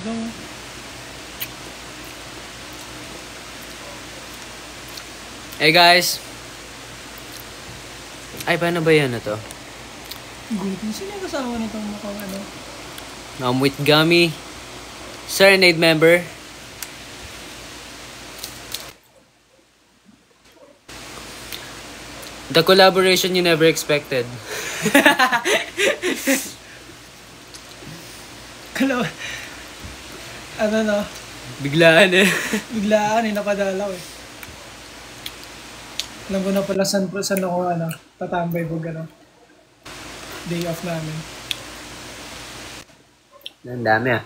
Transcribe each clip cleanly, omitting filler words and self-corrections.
know. Hey guys. Ay, paano ba yan na to? Gutom. Sino yung kasama nitong mukhang ano? I'm with Gummy. Serenade member. The collaboration you never expected. Ano no? Biglaan eh. Biglaan napadalaw eh. Alam ko na pala saan ako tatambay po gano'n. Day off namin. Ang dami ah.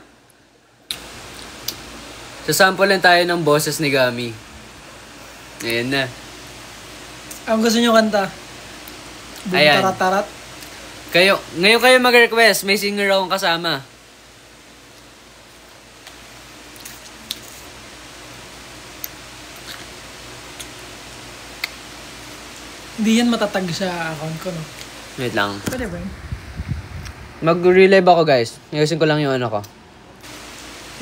Sasample lang tayo ng boses ni Gummy. Ayan na. Ang gusto nyo kanta? Boom Ayan. tarat-tarat? Ngayon kayo mag-request. May singer akong kasama. Hindi yan matatag sa account ko, no? Wait lang. Pwede ba yun? Mag-relive ako guys. Ayusin ko lang yung ano ko.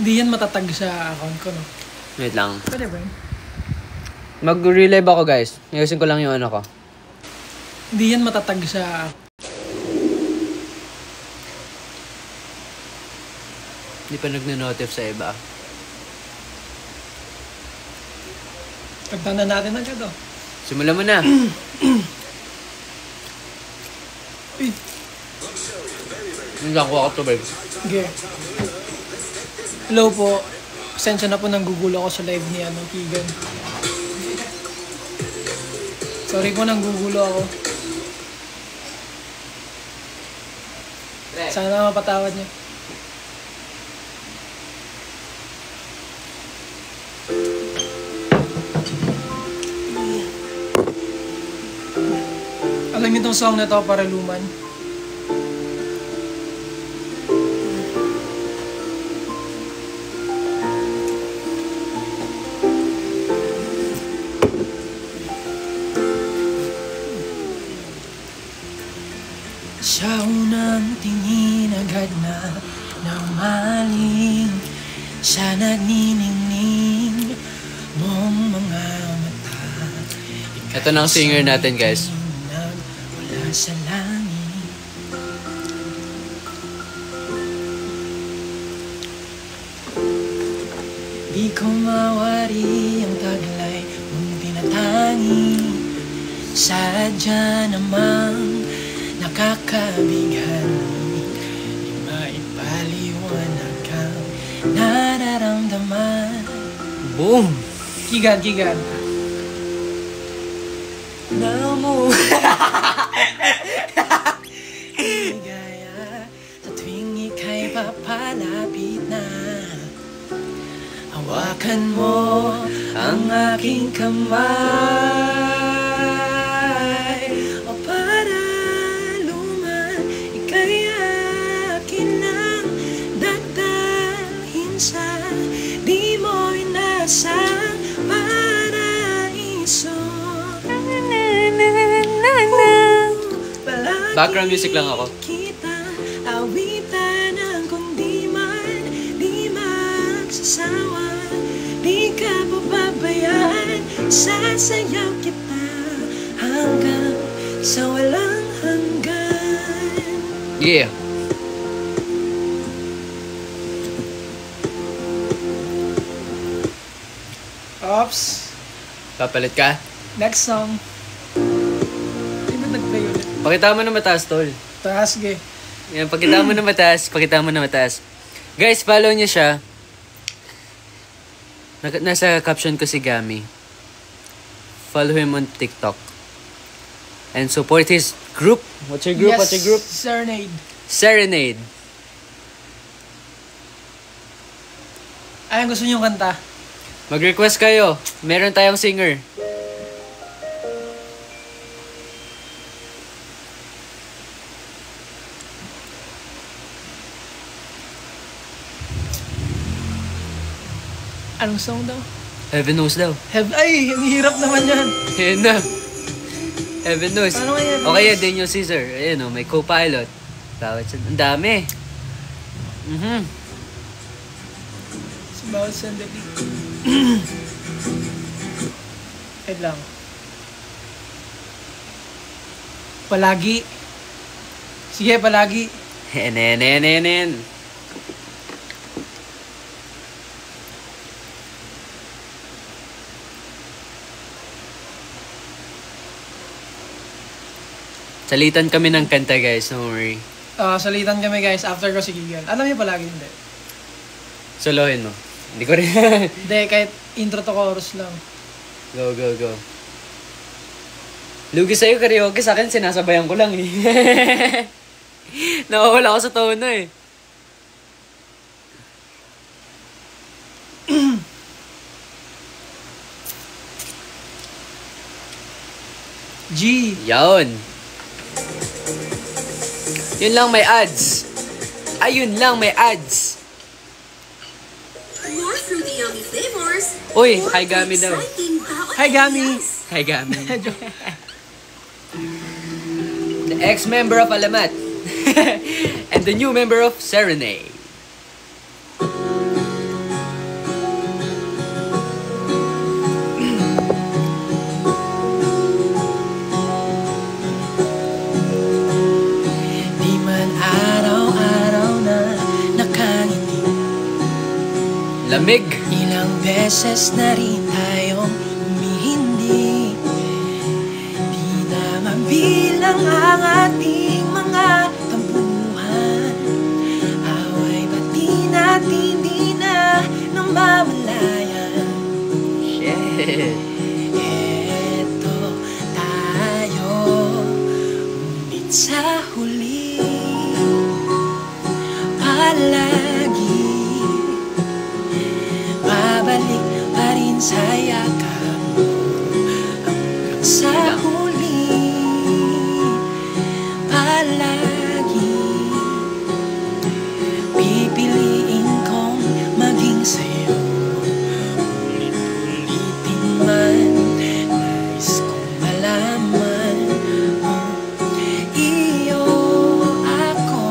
Hindi yan matatag sa account ko, no? Wait lang. Pwede ba yun? Mag-relive ako guys. Ayusin ko lang yung ano ko. Hindi yan matatag sa... Hindi pa nagne-notif sa iba. Pagtanda natin agad, oh. Simulan mo na. Uy, Hindi lang ko to babe. sige. Hello po. Pasensya na po nang gugulo ako sa live ni Keegan. Sorry po nang gugulo ako. Sana mapatawad niyo. Alam niyo itong song na to para luman? Sa unang tingin agad na naumaling sa nagniningning mong mga mata. Ito na ang singer natin guys. Wala sa langit. Di ko mawari ang taglay mong tinatangi. Sadya namang nakakabighani. Di maipaliwanag ang nararamdaman. Boom! Kigan. Na mo. Ligaya sa tuwing ika'y papalapit na. Hawakan mo ang aking kamay. O para luman, ika'y akin lang dadalhin sa di mo inasang paraiso. Background music lang ako. Kita awitan ng kundi man di magsasawa. Di ka papabayaan, sasayaw kita hanggang sa walang hanggan. Yeah. Oops. Papalit ka? Next song. Di ba nag-play ulit? Pakita mo na mataas, tol. Taas, ge. Yan, pakita mo na mataas. Pakita mo na mataas. Guys, follow niyo siya. Nasa caption ko si Gummy. Follow him on TikTok. And support his group. What's your group? Yes, What's your group? Serenade. Serenade. Ayun, gusto niyo kanta? Mag-request kayo. Meron tayong singer. Anong song daw? Heaven knows daw. Ay, ang hirap naman yan. Ayan na. Heaven knows. Ano nga yan? Okay, Daniel Caesar. Ayan o, may co-pilot. Bawat siya. Ang dami. Bawal sandali. Wait lang. Palagi. Sige, palagi. Enen. Salitan kami ng kanta, guys. Don't worry. Salitan kami guys after ko si Gigan. Alam niyo palagi hindi. Solohin mo. Hindi ko rin. Hindi, kahit intro to chorus lang. Go. Lugi sa'yo karaoke, sa akin sinasabayan ko lang eh. Nawawala ako sa tono eh. G. Yaon. Yun lang may ads. Ayun lang may ads. More fruity yummy flavors. Uy, hi Gami daw. Hi Gami. Hi Gami. The ex-member of Alamat. And the new member of Serenade. Di man araw-araw na nakangiti. Lamig. Ilang beses na rin tayong humihindi. Di na mabilang ang ating mga tampuhan. Away ba't di natin di na namamalayan? Shit. Eto tayo, umit sa huli. Palagi babalik pa rin sa yakap mo hanggang sa huli. Palagi pipiliin kong maging sa'yo. Ulit-ulitin man, nais kong malaman mo, iyo ako.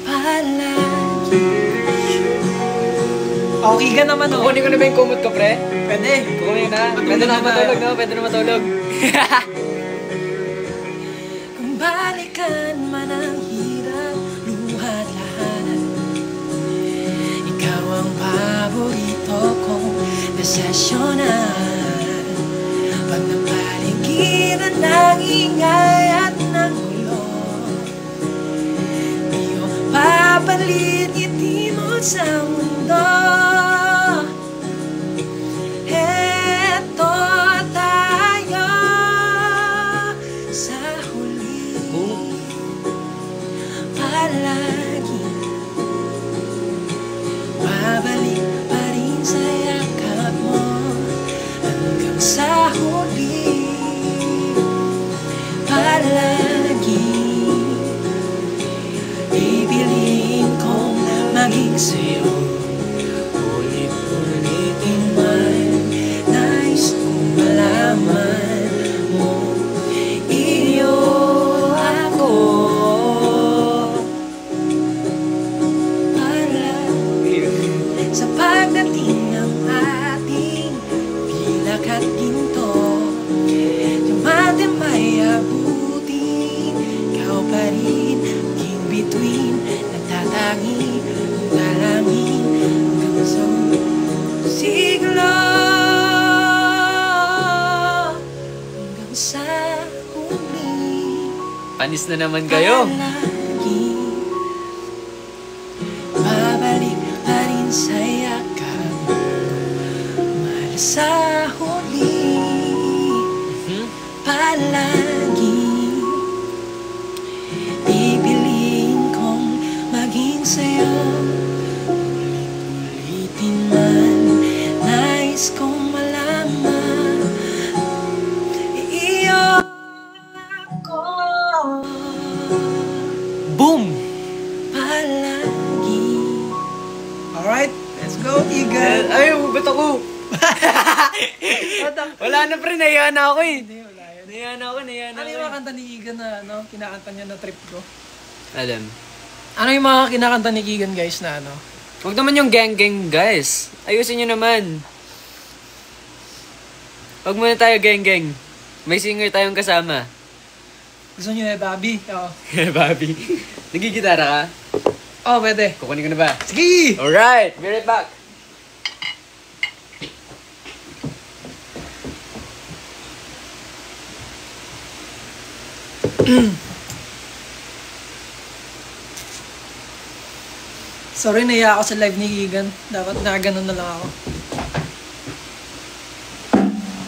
Palagi. Okay ka naman oh. Kukunin ko na ba yung kumot ko, pre? Pwede. Kukunin na. Matulog Pwede na na matulog, tayo. no? Pwede na matulog. Kung balikan man ang hirap, luhat lahat. Ikaw ang paborito kong desesyonan. Pag napaligiran ng ingay at ng gulo, di ko papalit ngiti mo sa mundo. Eto tayo sa huli. Palagi babalik pa rin sa yakap mo hanggang sa huli. Palagi pipiliin kong maging sa'yo. Ulit-ulitin man, nais kong malaman mo, iyo ako. Sa pagdating ng ating pilak at ginto, dumating may abutin, ikaw pa rin, in between, nagtatangi, dalangin, hanggang sa siglo, hanggang sa huli. Panis na naman kayo. Palagi babalik pa rin sa yakap mo, mahal sa huli. Palagi pipiliin kong maging sa'yo. Ulit-ulitin man, nais kong malaman, iyo ako. Boom! Palagi. Alright, let's go, Igan. Ay, ba't ako? Wala na, pre. Nahiya na ako eh. Hindi, wala yun. Nahiya na ako Ano yung mga kanta ni Igan na kinakanta niya na trip ko? Alam. Ano yung mga kinakanta ni Keegan, guys, na ano? Huwag naman yung gang-gang, guys. Ayusin nyo naman. Huwag muna tayo gang-gang. May singer tayong kasama. Gusto nyo Bobby? Oo. Bobby. Nagigitara ka? Oh, pwede. Kukunin ko na ba? Sige! Alright! Be right back! Sorry, naiya ako sa live ni Keegan. Dapat na ganun na lang ako.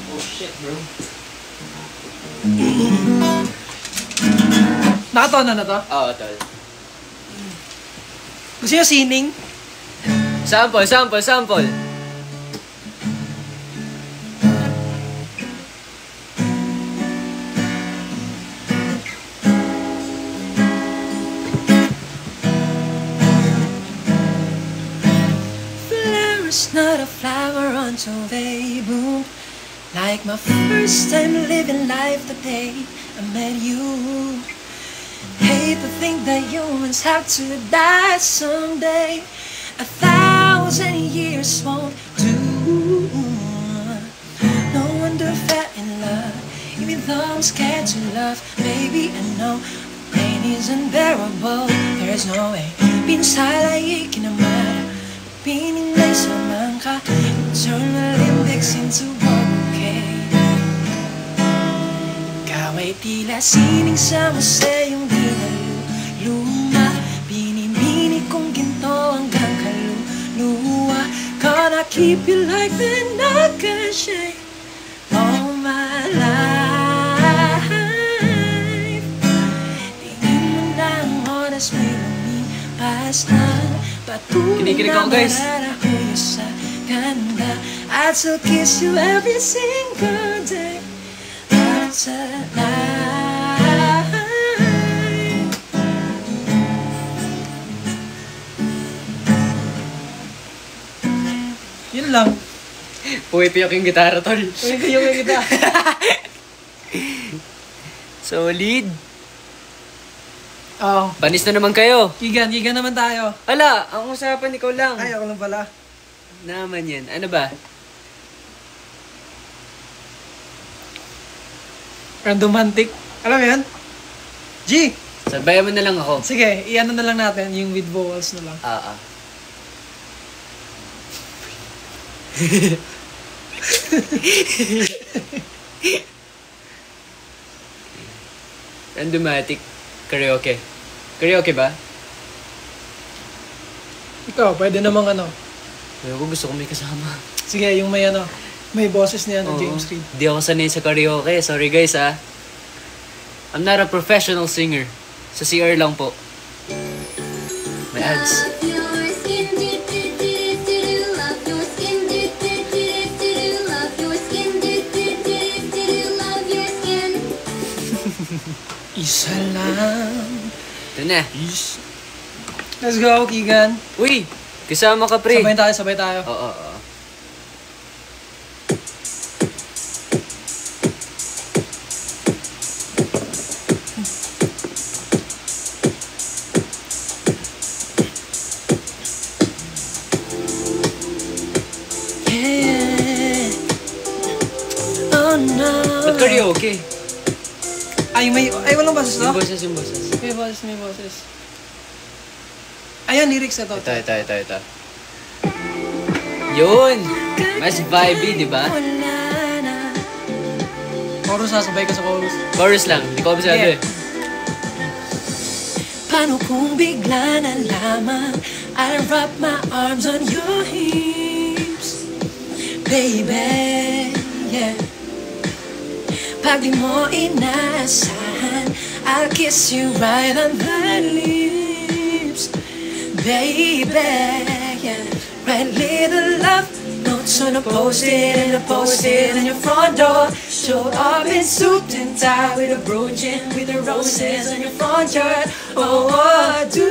Oh shit, bro. Nakatono na to? Oo, tol. Gusto nyo sining? Sample! Flowers, not a flower until they bloom. Like my first time living life the day I met you. Hate to think that humans have to die someday. 1,000 years won't do. No wonder fell in love, even though I'm scared to love. Baby, I know pain is unbearable. There's no way. Pinsalay kinamara, pininlay sa mangka. Eternal index into okay. Kaway tila sining sa museyong di naluluma. Binibini kong ginto hanggang kaluluwa. Gonna keep you like the nakashay all my life. Tingin mo na ang oras may lumipas na. Patuloy Kinikilig na ako, guys. mararahuyo sa ganda. I'd still kiss you every single day of the night. Yun lang. Puwi-piyok yung gitara, tol. Uy, kayo may kita. Solid. Oh, Panis na naman kayo. Keegan naman tayo. Ala, ang usapan ikaw lang. Ay, ako lang pala. Naman yan. Ano ba? Randomantic. Alam mo yan? G! Sabayan mo na lang ako. Sige, iano na lang natin yung with vowels na lang. Ah. Randomatic. Karaoke. Karaoke ba? Ikaw, pwede namang ano. Ayoko, gusto ko may kasama. Sige, yung may ano, may boses niya Oo. James Reid. Di ako sanay sa karaoke. Sorry guys ah. I'm not a professional singer. Sa CR lang po. May ads. Love your skin, do do do do do. Love your skin, do do do do do. Love your skin, do do do do do. Love your skin. Isa lang. Ito na. Let's go, Keegan. Uy! Kasama ka pre. Sabay tayo. Oo. Yeah. Oh no. Ba't karaoke? Ay, walang boses to? Yung boses. May boses. Ayan, lyrics na to. Ito. Yun! Mas vibey, di ba? Wala na. Chorus, sasabay ka sa chorus. Chorus lang. Di ko observe Yeah. eh. Paano kung bigla na lamang I'll wrap my arms on your hips, baby, yeah. Pag di mo inaasahan, I'll kiss you right on the lips, baby, yeah. Write little love notes on a post-it and a post-it on your front door. Show up in suit and tie with a brooch and with the roses on your front yard. Oh, do.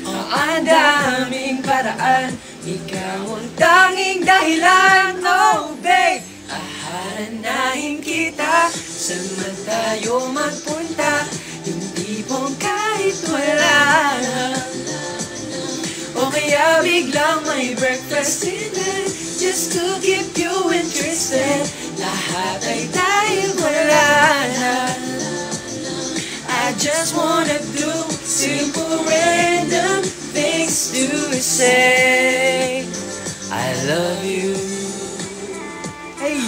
Oh, ang daming paraan, ikaw ang tanging dahilan. Oh, babe, aharanahin kita, saan man tayo magpunta. biglang may breakfast in it, just to keep you interested. Lahat ay dahil wala na. I just wanna do simple random things to say I love you. Hey!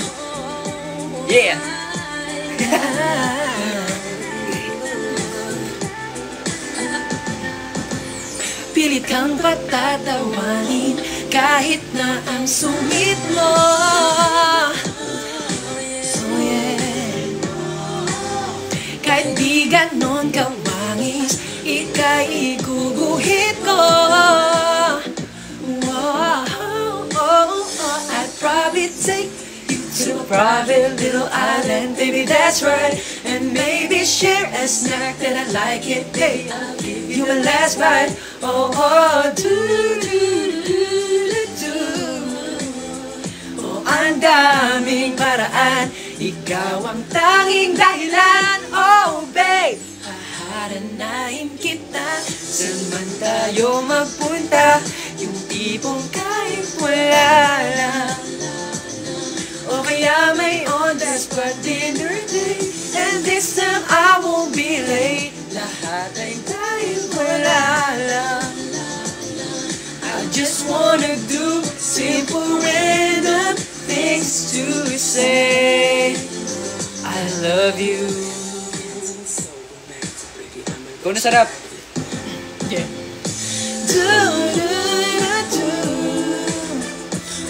Yeah! Pilit kang patatawanin kahit na ang sungit mo. Oh yeah. Kahit di ganon kawangis, ika'y iguguhit ko. I'd probably take you to a private little island, baby, that's right. And maybe share a snack that I like it, babe. I'll give you my last bite. Oh, ang daming paraan, ikaw ang tanging dahilan. Oh, babe, haharanahin kita. Saan man tayo magpunta, yung tipong kahit wala lang. O kaya may on-the spot dinner date, and this time I won't be late. Lahat ay dahil wala lang. I just wanna do simple random things to say I love you. Kung nasarap. Yeah. Do, do, do, do.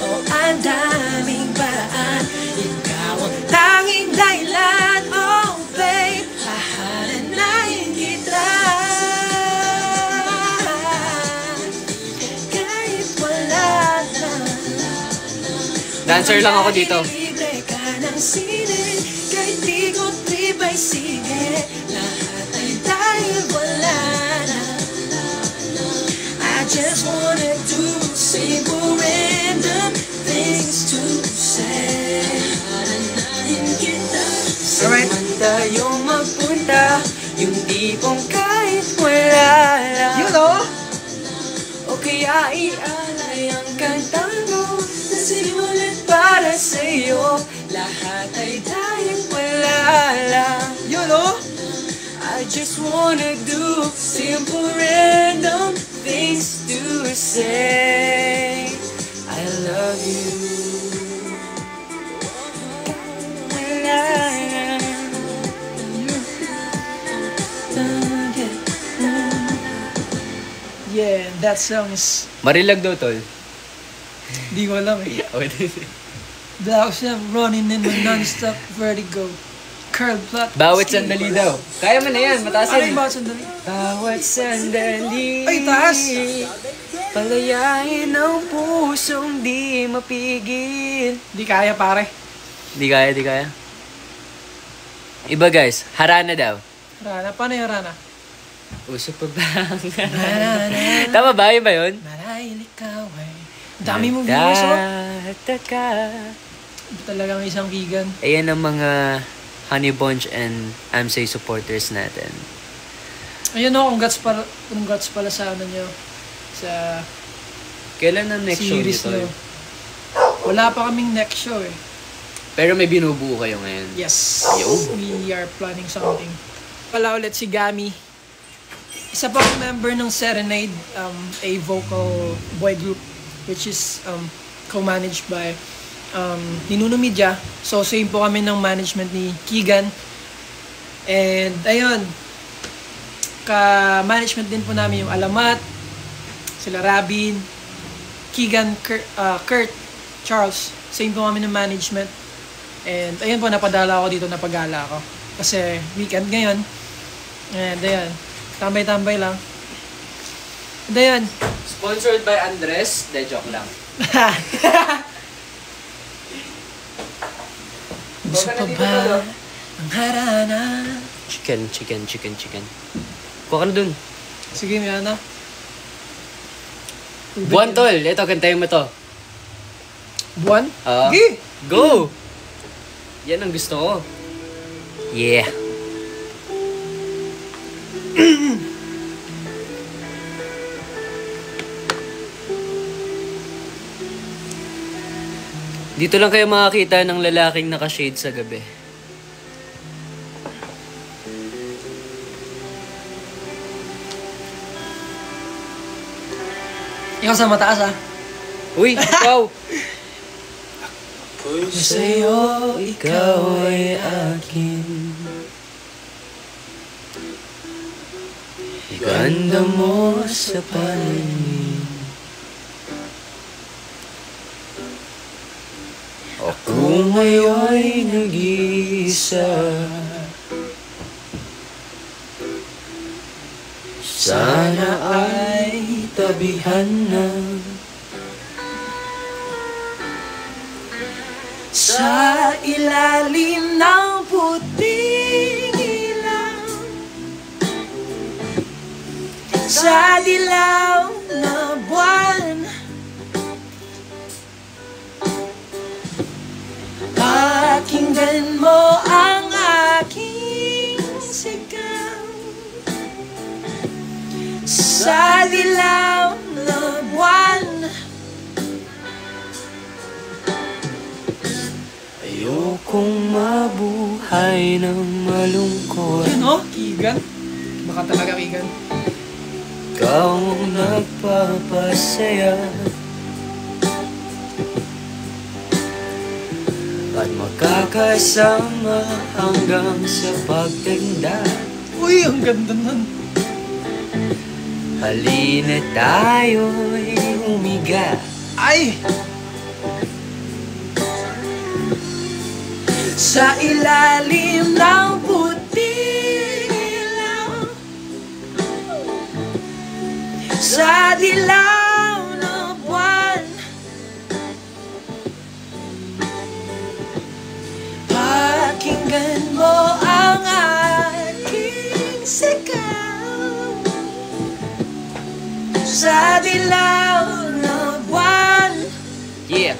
Oh, ang daming paraan, ikaw ang tanging dahilan. Oh, babe, haharanahin kita. Kahit wala na. Dancer lang ako dito. Libre ka ng sine, kahit di ko trip ay sige. Lahat ay dahil wala na. I just wanna do simple random things to say. Haharanahin kita. Saan man tayo magpunta, yung tipong kahit wala lang. You know? O kaya ialay ang kantang mo na sinulat para sa'yo. Lahat ay dahil wala lang. You know? I just wanna do simple random things to say I love you. Wala lang. Yeah, that song is... Marilag daw, tol. Di ko alam eh. Daw siya, running in a non-stop vertigo. Curl plot. Bawat sandali daw. Kaya mo na yan, Ano mataasin. yung bawat sandali? Bawat sandali. Ay, taas! Palayain ang pusong di mapigil. Di kaya pare. Di kaya, di kaya. Iba guys, harana daw. Rana, paano yung Rana? Uso pa ba? Tama ba? Yun ba yun? Marahil ikaw ay dami mong viewers, oh. Nagtataka. Talagang isang vegan. Ayan ang mga Honey Bunch and Amsay supporters natin. Ayun o, congrats pala sa ano nyo. Sa Kailan ang next show series nito? nyo. Wala pa kaming next show eh. Pero may binubuo kayo ngayon. Yes. Yo. We are planning something. Pala ulit si Gami. Isa pa akong member ng Serenade, a vocal boy group which is co-managed by Ninuno Media. So same po kami ng management ni Keegan. And ayun, ka-management din po namin yung Alamat, sila Rabin, Keegan, Kurt, Charles. Same po kami ng management. And ayun po, napadala ako dito, napagala ako. Kasi weekend ngayon. And ayun, tambay-tambay lang. And ayun. Sponsored by Andres. De, joke lang. Gusto pa ba ang harana? Chicken. Kuha ka na dun. Sige, may ano. Buwan, tol. Ito, kantayin mo to. Buwan? Ah. Sige! Go! Yan ang gusto ko. Yeah. Dito lang kayo makakita ng lalaking naka-shade sa gabi. Ikaw sa mataas ah. Uy, ikaw! Sa'yo, ikaw ay akin. Ganda mo sa paningin. Ako ngayon'y nag-iisa. Sana ay tabihan na. Sa ilalim ng puting ilaw, sa dilaw na buwan, pakinggan mo ang aking sigaw. Sa dilaw na buwan, ayokong mabuhay ng malungkot. Yun oh, Keegan. Baka talaga Keegan. Ikaw ang nagpapasaya at makakasama hanggang sa pagtanda. Uy, ang ganda nun. Halina tayo'y humiga. Ay! Sa ilalim ng puting ilaw, sa dilaw na buwan, pakinggan mo ang aking sigaw. Sa dilaw na buwan, Yeah!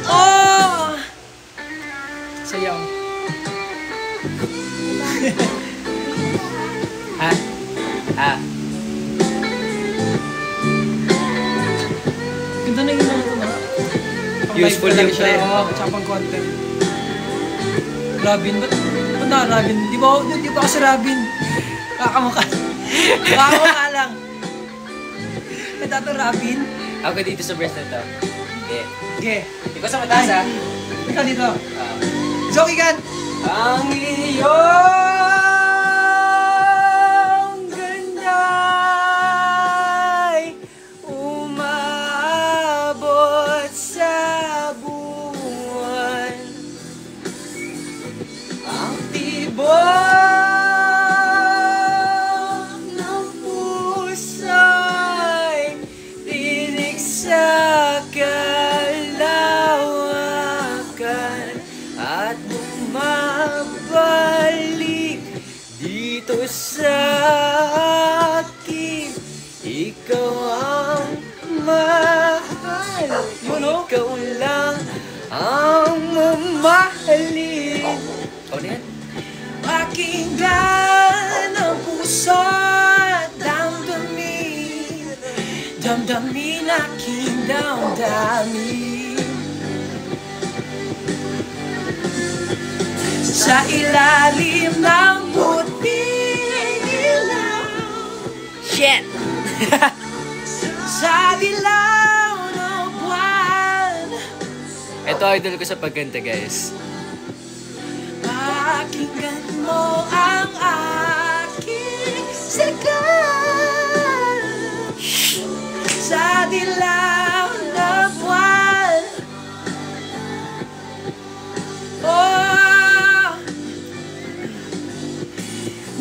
oh, Sayaw. Ha? Ha? Ganda na yung mga ito, no? Useful yung siya. pre. Oo, tsaka pang content. Robin, ba't na Robin? Di ba kasi Robin? Kakamukha. Kakamukha lang. Ito ito Robin. Ako dito sa breast na to. Okay. Okay. Ikaw sa mataas ha? Ikaw dito. Ah. So, Keegan. ang iyong ganda'y umabot sa buwan. Ang tibok ng puso'y tinig sa kalawakan at bumabalik dito sa akin. Ikaw ang mahal, ikaw lang ang mamahalin. Ano yan? Pakinggan ang puso at damdamin, damdamin aking damdamin. Sa ilalim ng puting ilaw, Shit! sa dilaw ng buwan, Ito idol ko sa pagkanta guys. pakinggan mo ang aking sigaw. Sa dilaw na buwan, oh,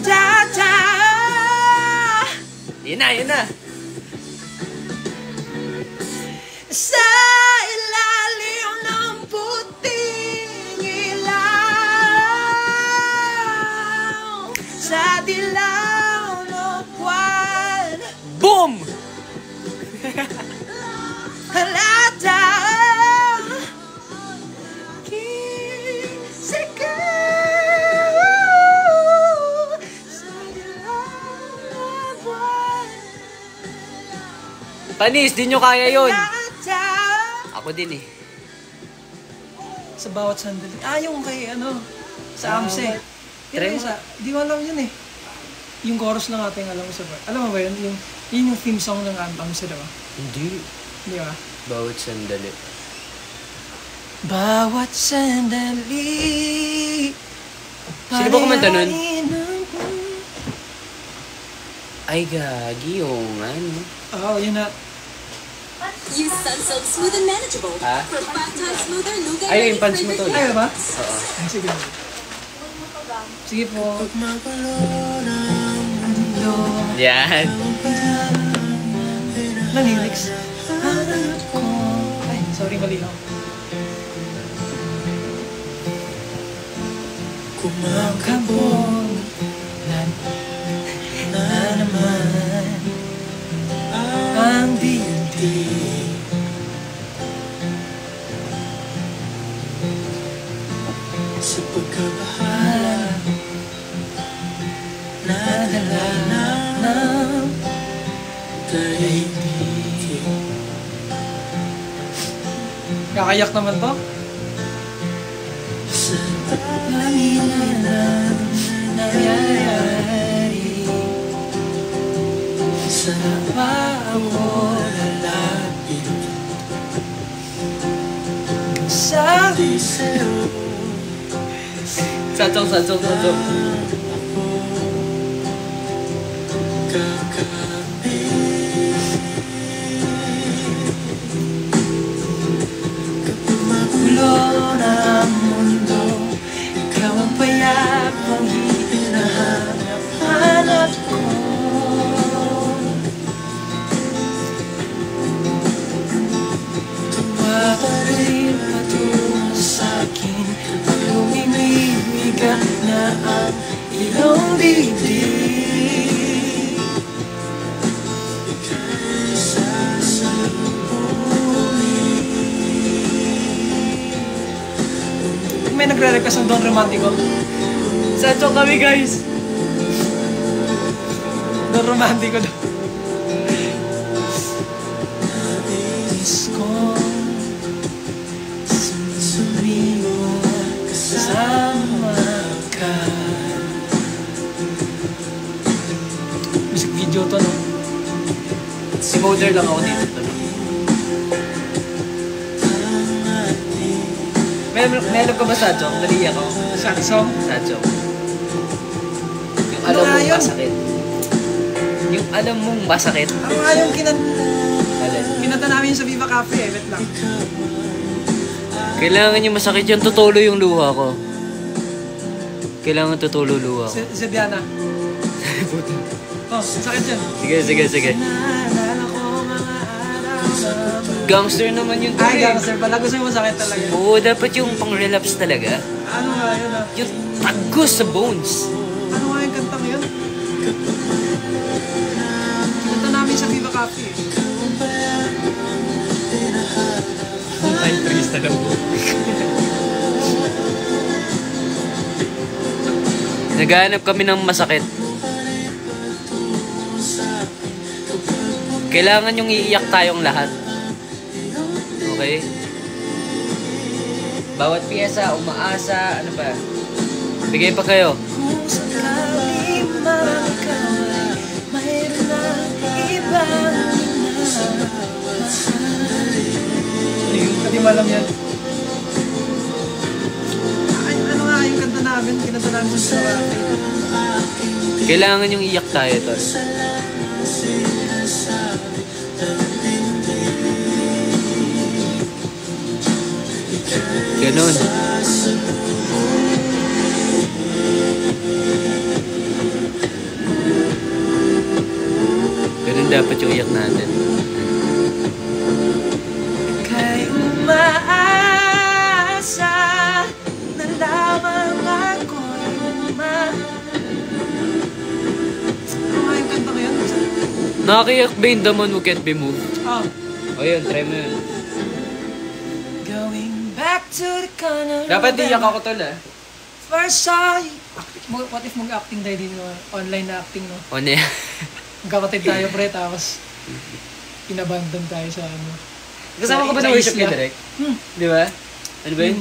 da-da. Yun na, yun na! Sa ilalim ng puting ilaw, sa dilaw ng buwan, Boom! halata aking sigaw. Sa dilaw ng buwan, Panis, di nyo kaya yun! halata Ako din eh. Sa bawat sandali. Yung kay sa Amse. Try mo. Di mo alam yun eh. Yung chorus lang ating alam mo sa bar. Alam mo ba yun? Yun yung theme song ng Amse, diba? Hindi. Di ba? Bawat sandali. Bawat sandali. Sino ba kumanta nun? palayain ang- Ay, gagi yung ano. Yun na. Use Sunsilk Smooth and Manageable. Ah? For 5 times smoother, Nougat Ay, ready yung pants mo to. fragrance. Ay, ba? Oo. Ay, sige. Sige po. Yan. Na lyrics. Hanap ko. Ay, sorry, mali ako. Kumakabog na naman ang dibdib. Sa pagkabahala nadala ng daigdig. Kakayak naman to? Sa pagkabahala nangyayari sa ako lalapit sa Satsong. magulo ng mundo, ikaw ang payapang hinahanap ko. Tumatalin patungo sa'kin, lumimigat na ang iyong dibdib. May nagre-request ng Don Romantico. Satsong kami, guys. Don Romantico daw. Nais kong sumibo kasama ka. Music video to, no? Si Moder lang ako dito. Meron ka ba Satsong? Dali ako. Sad song. Satsong. Yung Ano alam nga mong yun? masakit. Yung alam mong masakit. Ano nga yung Alin? kinanta namin sa Viva Cafe eh. Wait lang. Kailangan yung masakit yung tutulo yung luha ko. Kailangan tutulo luha ko. Zebiana. Sakit yan. Sige. Naalala ko mga araw na Gangster naman yung Ay, tuloy. gangster pala. Gusto mo masakit talaga. Oo, dapat yung pang-relapse talaga. Ano nga yun ah? Yung tagos sa bones. Ano nga yung kantang yun? Kinanta namin sa Viva Cafe. Ay, triste na po. Naghahanap kami ng masakit. Kailangan yung iiyak tayong lahat. Okay? Bawat piyesa, umaasa, ano ba? Bigay pa kayo. Kung sakali man ikaw ay mayroon na ibang minamahal. Hindi mo alam yan. Ay, ano nga yung kanta namin? Kinanta namin sa Viva. Kailangan yung iyak tayo, tol. Ganon. Ganon dapat yung iyak natin. Kay umaasa na lamang ako'y Ano nga yung kanta ko yun? Nakakayak ba yung The Man Who Can't Be Moved? Oh. O yun, try mo yun. Going back to the corner. Dapat iyak ako, tol, ah. First saw you. What if mag-acting tayo dito? Online na acting, no? O na yan. Magkakatid tayo, pre, tapos inabandon tayo sa ano. Kasama ka ba ng worship niya, Direk? Di ba? Ano ba yun?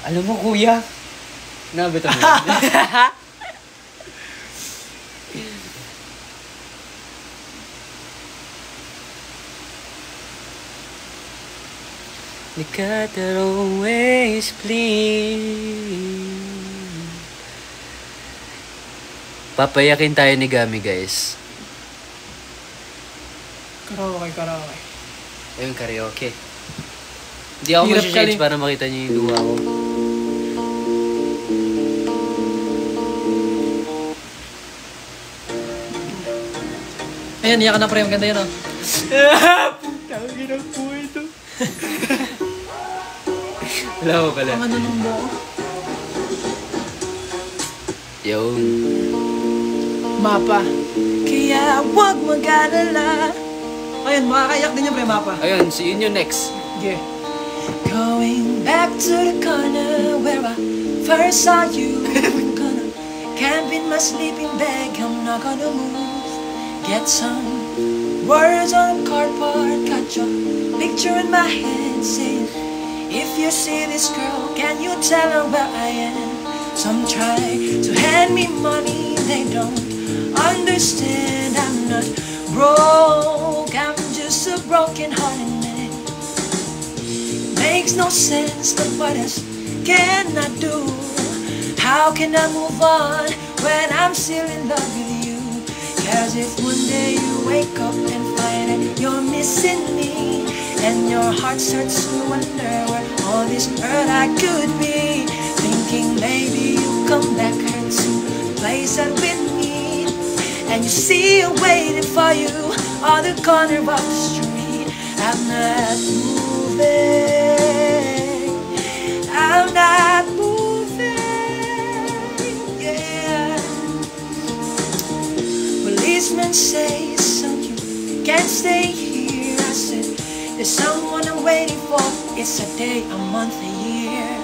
Alam mo, kuya. Nabito mo yun. You gotta always please. Papayakin tayo ni Gami, guys. Karaoke. Ayun, karaoke. Hindi ako Hirap mag-change kali. para makita niyo yung luha ko. Ayan, iyak ka na pre. Ang ganda yan, oh. Putang ina po ito. Wala ko pala. Ang ano nung buo. Yun. Mapa. Kaya huwag mag-alala. Ayun, makakayak din yung pre, Mapa. Ayun, see you next. Yeah. Going back to the corner where I first saw you. I'm gonna camp in my sleeping bag. I'm not gonna move. Get some words on cardboard. Got your picture in my head saying, if you see this girl, can you tell her where I am? Some try to hand me money, they don't understand. I'm not broke, I'm just a broken-hearted man. Makes no sense, but what else can I do? How can I move on when I'm still in love with you? Cause if one day you wake up and find that you're missing me, and your heart starts to wonder where all this earth I could be, thinking maybe you come back here to the place that we meet, and you see her waiting for you on the corner of the street. I'm not moving, I'm not moving, yeah. Policemen say, son, you can't stay here. I said, there's someone I'm waiting for. It's a day, a month, a year.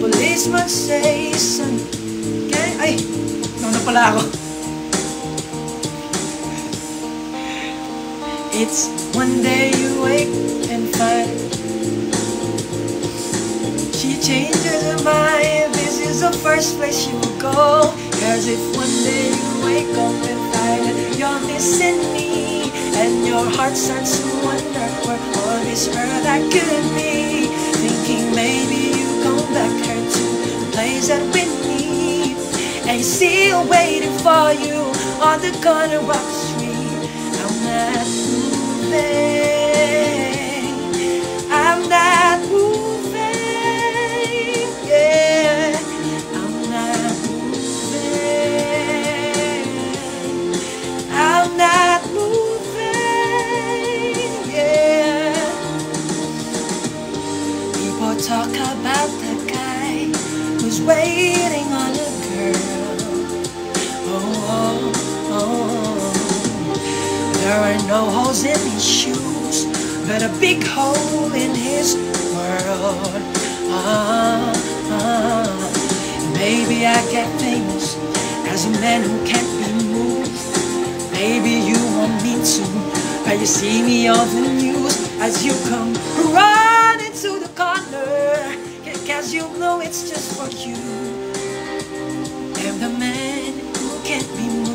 Policemen say, son, can't... Ay, nauna pala ako. It's one day you wake and find she changes her mind. This is the first place she will go. Cause if one day you wake up and find that you're missing me, and your heart starts to wonder where all this earth I could be, thinking maybe you come back here to the place that we need, and you see her waiting for you on the corner of the street. I'm not moving, I'm not moving, yeah, I'm not moving, I'm not moving, yeah. People talk about the guy who's waiting on a girl. Oh, oh, oh. There are no holes in his shoes, but a big hole in his world. Maybe I get famous as a man who can't be moved. Maybe you want me to, but you see me on the news as you come running to the corner, cause you know it's just for you. I'm the man who can't be moved.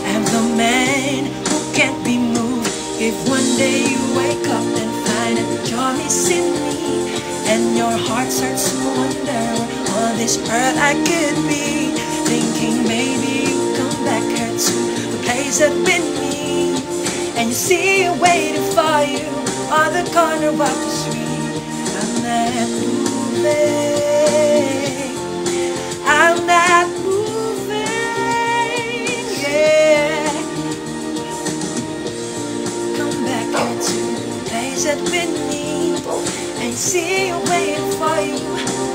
I'm the man who can't be moved. If one day you wake up and find that you're missing me, and your heart starts to wonder where on this earth I could be, thinking maybe you come back here to the place that we meet, and you see her waiting for you on the corner of the street. I'm not moving, I'm not moving, yeah. Come back here to the place that we need, and see her waiting for you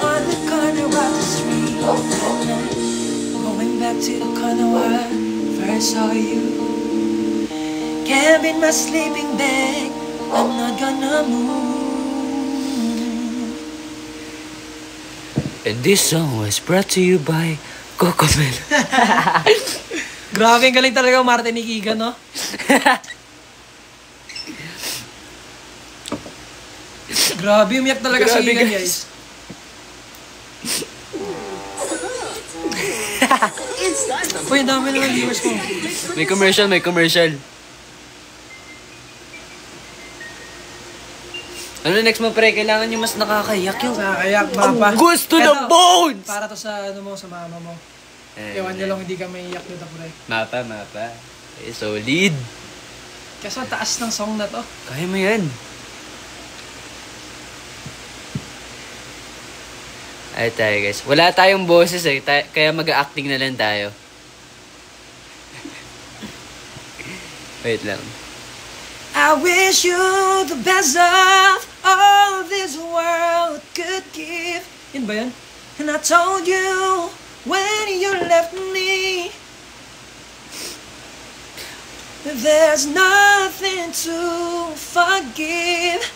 on the corner of the street. I'm not going back to the corner where I first saw you. Camp in my sleeping bag, I'm not gonna move. And this song was brought to you by Cocomel. Grabe, ang galing talaga umarte ni Kiga, no? Grabe, umiyak talaga si Grabe, Ian, guys. guys. Uy, ang dami naman viewers ko. May commercial, may commercial. Ano next mo, pre? Kailangan nyo mas nakakayak yung... Nakakayak, mapa. Gusto ng bones! Para to sa, ano mo, sa mama mo. Ewan nyo lang, hindi ka may iyak dito, pre. Mapa. Eh, solid. Kaso, taas ng song na to. Kaya mo yan. Ay tayo guys. Wala tayong boses eh. Kaya mag-acting na lang tayo. Wait lang. I wish you the best of all this world could give. Yun ba yan? And I told you when you left me, there's nothing to forgive.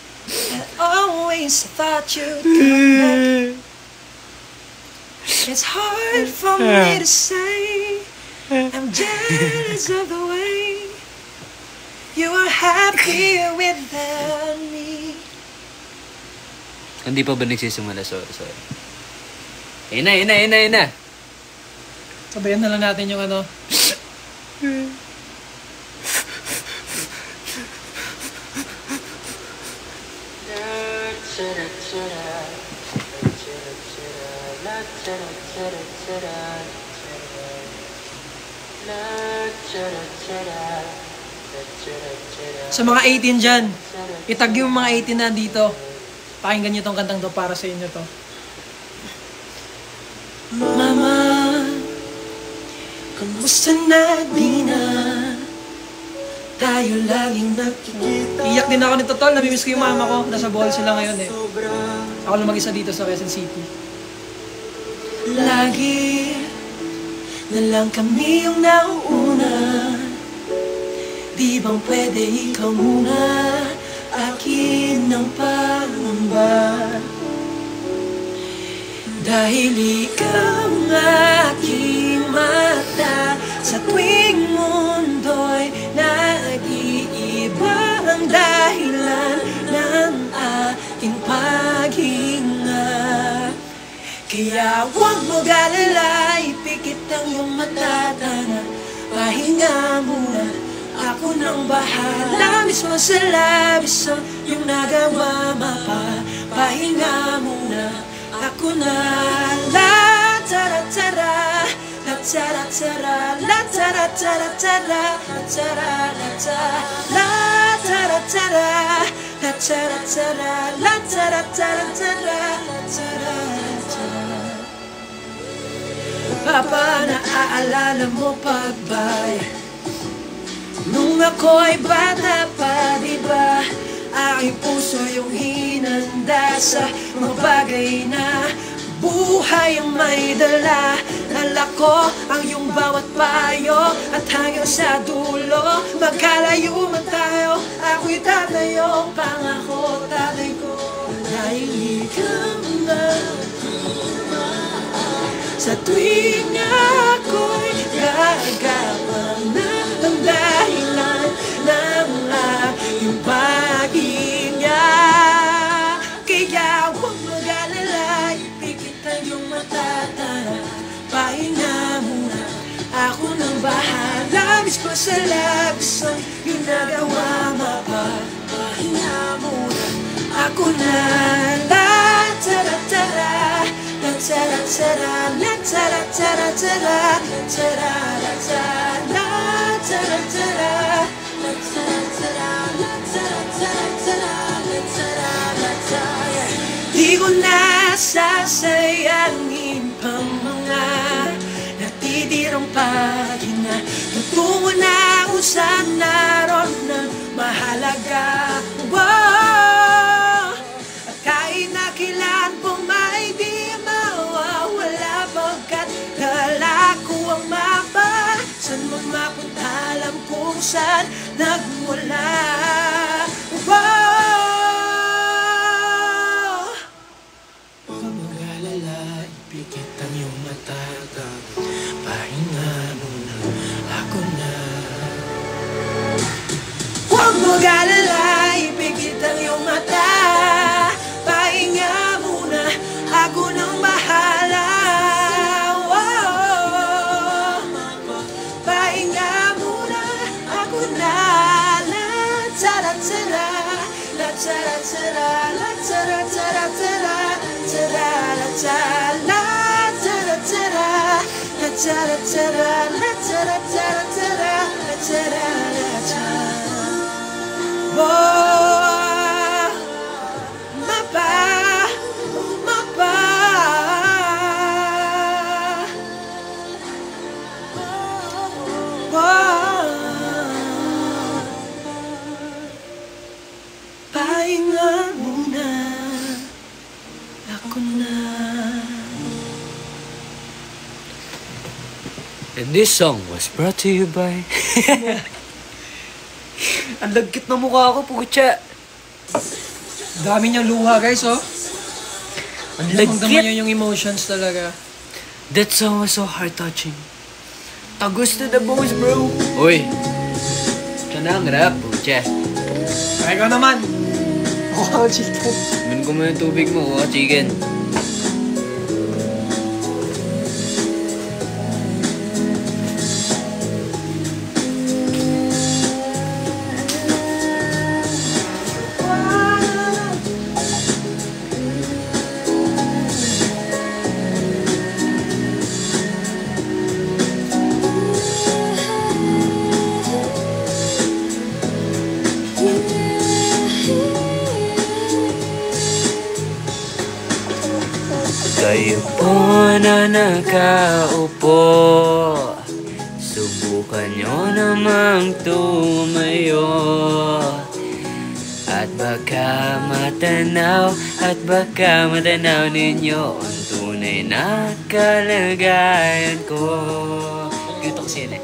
I always thought you'd come back. It's hard for me to say I'm jealous of the way you are happy without me. Hindi pa ba nagsisimula? Sorry. Ina. Sabayan na lang natin yung ano. Sa mga 18 dyan, itag yung mga 18 na dito. Pakinggan nyo tong kantang to para sa inyo to. Mama, kamusta na di na tayo laging nakikita? Iyak din ako nito, tol. Namimiss ko yung mama ko. Nasa Bohol sila ngayon eh. Ako lang mag-isa dito sa Quezon City. Lagi na lang kami yung nauuna. Di bang pwede ikaw muna? Akin ang pangamba. Dahil ikaw ang aking mata. Sa tuwing mundo'y nag-iiba ang dahilan ng aking paghinga. Kaya huwag mo galala, ipikit ang iyong mata. Pahinga muna, ako nang bahala. Mismo sa labis ang iyong nagawa, pahinga muna, ako na. La tara tara, la tara tara, la tara tara tara, la tara la tara, la tara tara, la tara tara, la tara tara tara, la tara tara. Papa, naaalala mo pagbay nung ako'y bata pa, diba? Aking puso yung hinanda sa mga bagay na buhay ang may dala. Dala ko ang iyong bawat payo at hanggang sa dulo magkalayo man tayo. Ako'y tatayo, pangako tatay ko, dahil ikaw na. Sa tuwing ako'y gagapang na ang dahilan ng aking paghinga. Kaya huwag mag-alala, ipikit ang iyong mata. Pahinga muna, ako nang bahala. Mismo sa labis ang iyong nagawa, pahinga muna, ako na. La tara tara, la tara tara, la tara tara tara, la tara la tara, la tara tara, la tara tara, la tara tara tara, la tara la tara. Di ko na sasayangin pang mga natitirang paghinga. Tutungo na ako sa naroon ng mahalaga. Wow! At kahit na kailan po may di mawawala, pagkat dala ko ang mapa. Saan mo mapunta, alam kung saan nagmula. Wow! Huwag mag-alala, ipikit ang iyong mata. Pahinga muna, ako na. Huwag mag-alala, ipikit ang iyong mata. Pahinga muna ako na. And this song was brought to you by... Ang lagkit na mukha ko, putya. Dami niyang luha, guys, oh. Ang Damang-dama lagkit. niya yung emotions talaga. That song was so heart-touching. Tagos to the bones, bro. Uy. Siya na ang rap, putya. Ay, ikaw naman. Wow, chicken. Iman ko mo yung tubig mo, chicken. Kayo po na nakaupo, subukan nyo namang tumayo. At baka matanaw ninyo ang tunay na kalagayan ko. Ganito kasi yan eh.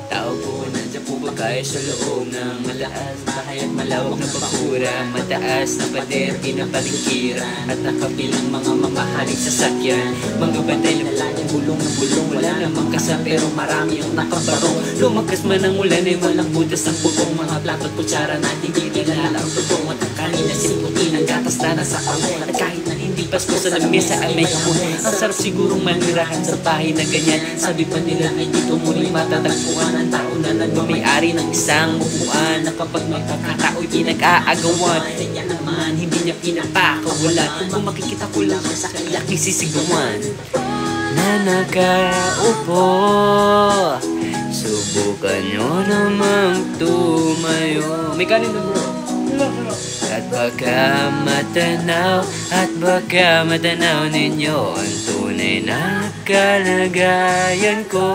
Tao po, nandiyan po ba kayo sa loob ng malakas bahay at malawak na bakura, mataas na pader, pinapalingkiran at nakabilang mga mamahaling sasakyan, mga banday na lanyang bulong na bulong, wala namang kasa pero marami ang nakabarong. Lumakas man ang ulan ay walang butas ang bubong, mga plato at kutsara na hindi kilala ang tubong at ang kanina simputin ang gatas na nasa kamon. At kahit na hindi Pasko sa lamesa ay may hamon, ang sarap sigurong manirahan sa bahay na ganyan. Sabi pa nila ay dito muli matatagpuan ang tao na nagmamayari ng isang upuan, na kapag may pagkatao'y pinag-aagawan, kaya naman hindi niya pinapakawalan. Kung makikita ko lang sa kanya kisisigawan na nakaupo, subukan nyo namang tumayo. May kanin na bro. At baka matanaw ninyo ang tunay na kalagayan ko.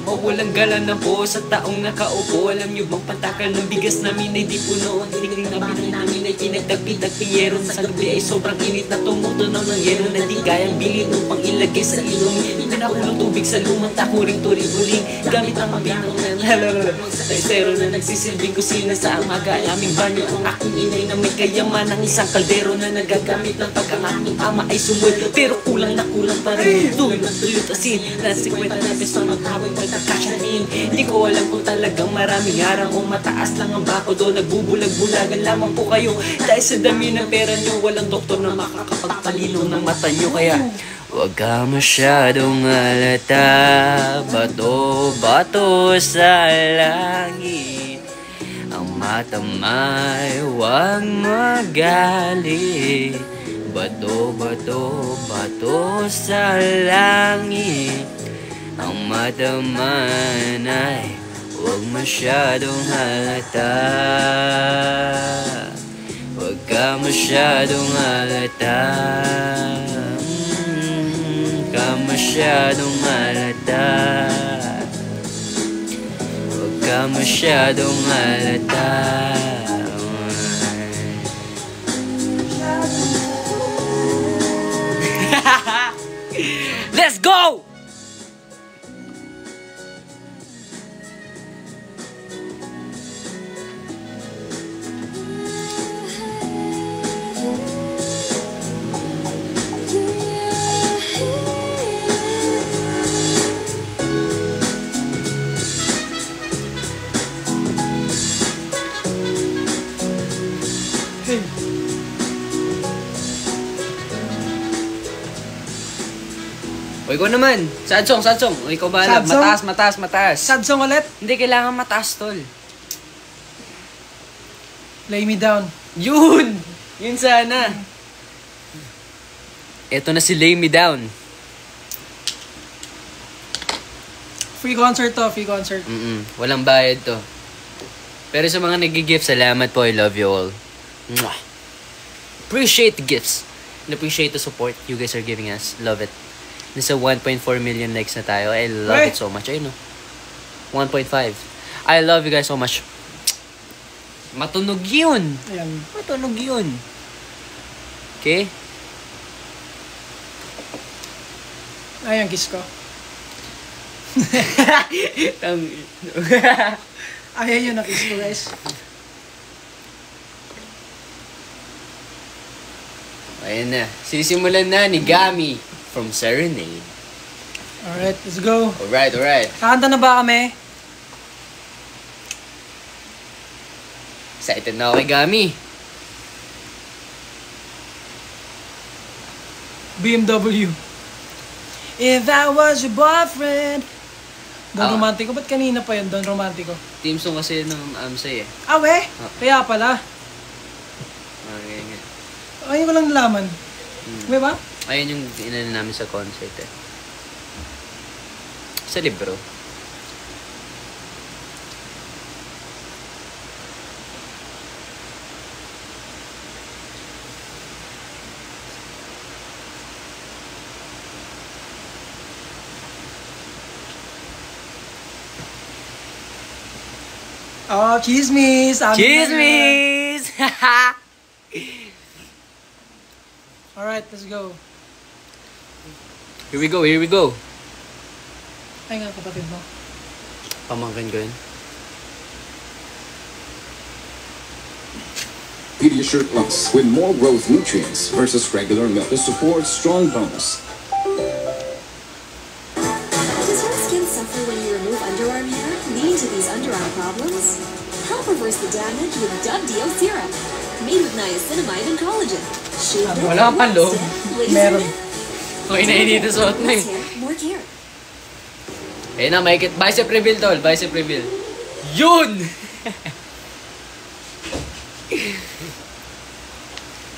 Mawalang galan na po sa taong nakaupo. Alam nyo bang patakal ng bigas namin ay di puno? Ang tingling namin ay pinagdagpi-dagpi yero. Sa gabi ay sobrang init na tumutunaw ng yero na di kayang bilhin upang ilagay sa ilong. Pinakulong tubig sa lumang takuring turing-uling gamit ang mabinong estero na nagsisilbing kusina sa amaga. Aming banyo ang aking inay na may kayaman ng isang kaldero na nagagamit ng pag ang aking ama ay sumul. Pero kulang na kulang pa rin. Tuloy ng tulot asin na 50 na peso ng tawag magkakasyahin. Hindi ko alam kung talagang maraming harang o mataas lang ang bako doon. Nagbubulag-bulagan lamang po kayo dahil sa dami ng pera nyo. Walang doktor na makakapagpalinaw ng mata nyo. Kaya huwag ka masyadong alata, bato-bato sa langit. Ang mata may huwag magalit, bato-bato sa langit. Ang mata man ay huwag masyadong halata. Huwag ka masyadong halata. Masyadong halata. Huwag ka masyadong halata. Let's go! O ikaw naman, sad song. O ikaw ba alam? Sad song? Mataas. Sad song ulit. Hindi kailangan mataas, tol. Lay me down. Yun! Yun sana. Ito na si Lay Me Down. Free concert to, free concert. Walang bayad to. Pero sa mga nag-gift, salamat po. I love you all. Mwah. Appreciate the gifts. And appreciate the support you guys are giving us. Love it. Nasa 1.4 million likes na tayo. I love it so much. Ayun, no? 1.5. I love you guys so much. Matunog yun. Ayan. Matunog yun. Okay? Ayan, kiss ko. Ayan yun, na-kiss ko, guys. Ayan na. Sisimulan na ni Gami from Serenade. Alright, let's go. Alright. Kakanta na ba kami? Excited na ako kay Gami. BMW. If I was your boyfriend. Don Ah. Romantico. Ba't kanina pa yun, Don Romantico? Team song kasi ng Amsay eh. Ah, we? Kaya pala. Okay, nga. Ayun ko lang nalaman. We ba? Ayun yung inano namin sa concert eh. Sa libro. Oh, chismis! Chismis! Alright, let's go. Here we go. Ay nga, kapatid mo. Pamangkin ko yun. Pediasure Plus with more growth nutrients versus regular milk to support strong bones. Does your skin suffer when you remove underarm hair, leading to these underarm problems? Help reverse the damage with Dove Deal Serum. Made with niacinamide and collagen. Shave it, Wala kang palo. laser Meron. it, Okay, nainita suot mo less eh. hair, more care. Ayun na, make it. Bicep reveal, tol. Bicep reveal. Yun!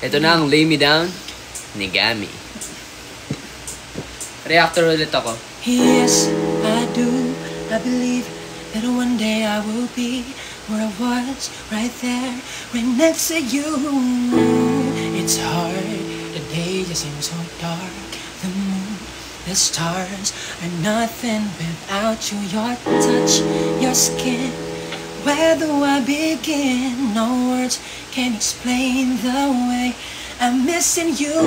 Ito na ang Lay Me Down ni Gami. Reactor ulit ako. Yes, I do. I believe that one day I will be where I was, right there, right next to you. It's hard, the day just seems so dark. The moon, the stars are nothing without you. Your touch, your skin. Where do I begin? No words can explain the way I'm missing you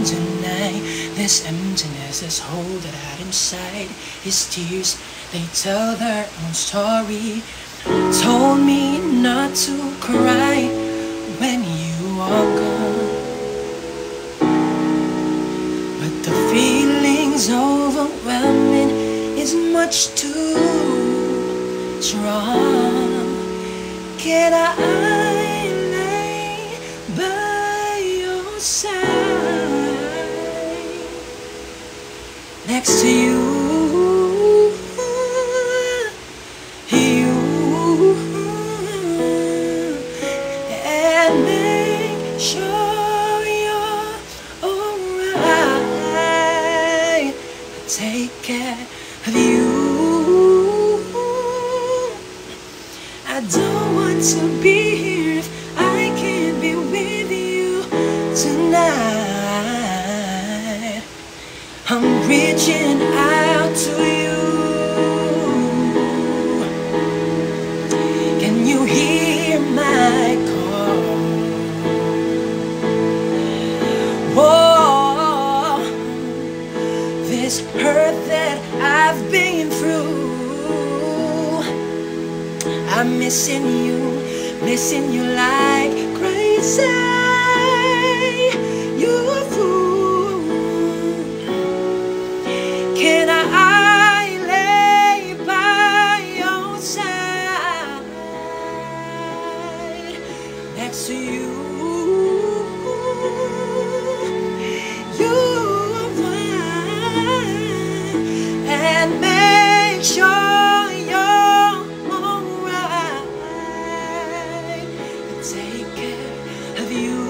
tonight. This emptiness, this hole that I had inside. His tears, they tell their own story. Told me not to cry when you are gone. But the feeling's overwhelming, is much too strong. Can I lay by your side next to you? And make sure you're alright. Take care of you. I don't want to be here if I can't be with you tonight. I'm reaching out to you. Can you hear my call? Whoa, this hurt that I've been through. I'm missing you like crazy. You a fool. Can I lay by your side next to you? You are mine, and make sure you're alright. Take care of you.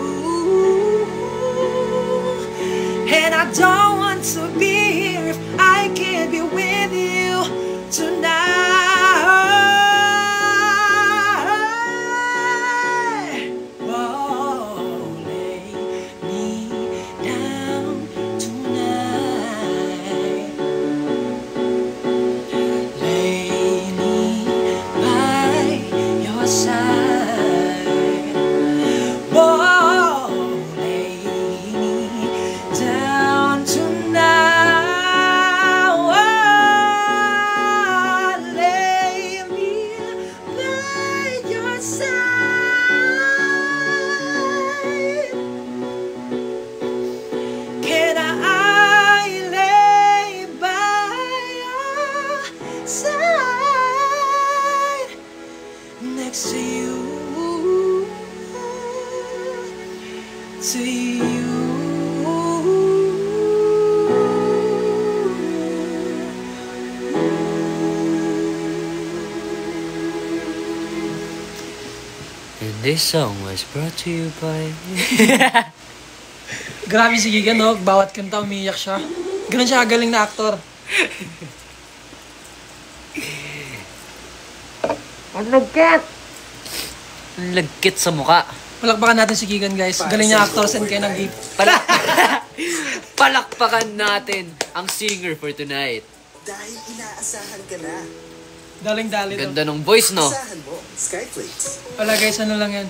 This song was brought to you by... Grabe si Gigan, no? Bawat kanta, umiyak siya. Ganun siya kagaling na aktor. Ang lagkit! Ang lagkit sa muka. Palakpakan natin si Gigan, guys. Galing niya actor, send kayo ng gift. Palakpakan natin ang singer for tonight. Dahil inaasahan ka na. Daling-dali to. Ganda ng voice, no? Asahan mo, Skyflakes. Wala guys, ano lang yan?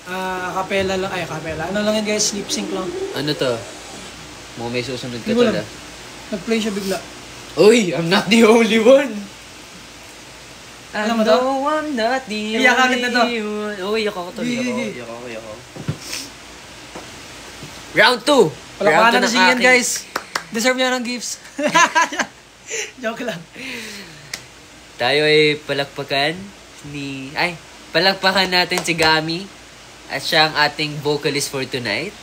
Acapella lang. Ay, acapella. Ano lang yan guys? Lip sync lang. Ano to? Mga may susunod ka Hindi ko to, alam. Nag-play siya bigla. Uy, I'm not the only one. Alam mo to? No, I'm not the Iyak ka agad na to. only one. Uy, iyak ako to. Gigi. Iyak ako. Round 2. Palakpakan natin si Gigan, guys. Deserve niya ng gifts. Joke lang. Tayo ay palakpakan natin si Gami at siya ang ating vocalist for tonight.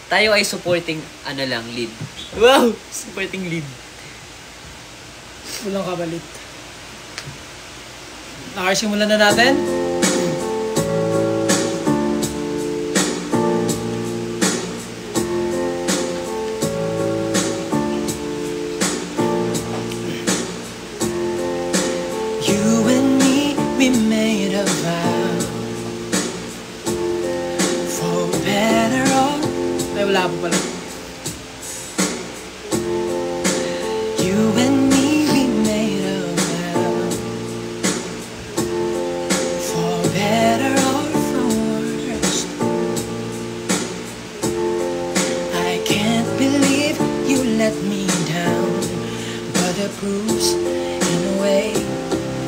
Tayo ay supporting lead. Wow! Supporting lead. Walang kabalit. Simulan na natin. You and me, we made a vow. For better or Ay, wala po pala. you and me, we made a vow. For better or for worse. I can't believe you let me down, but the proof's in a way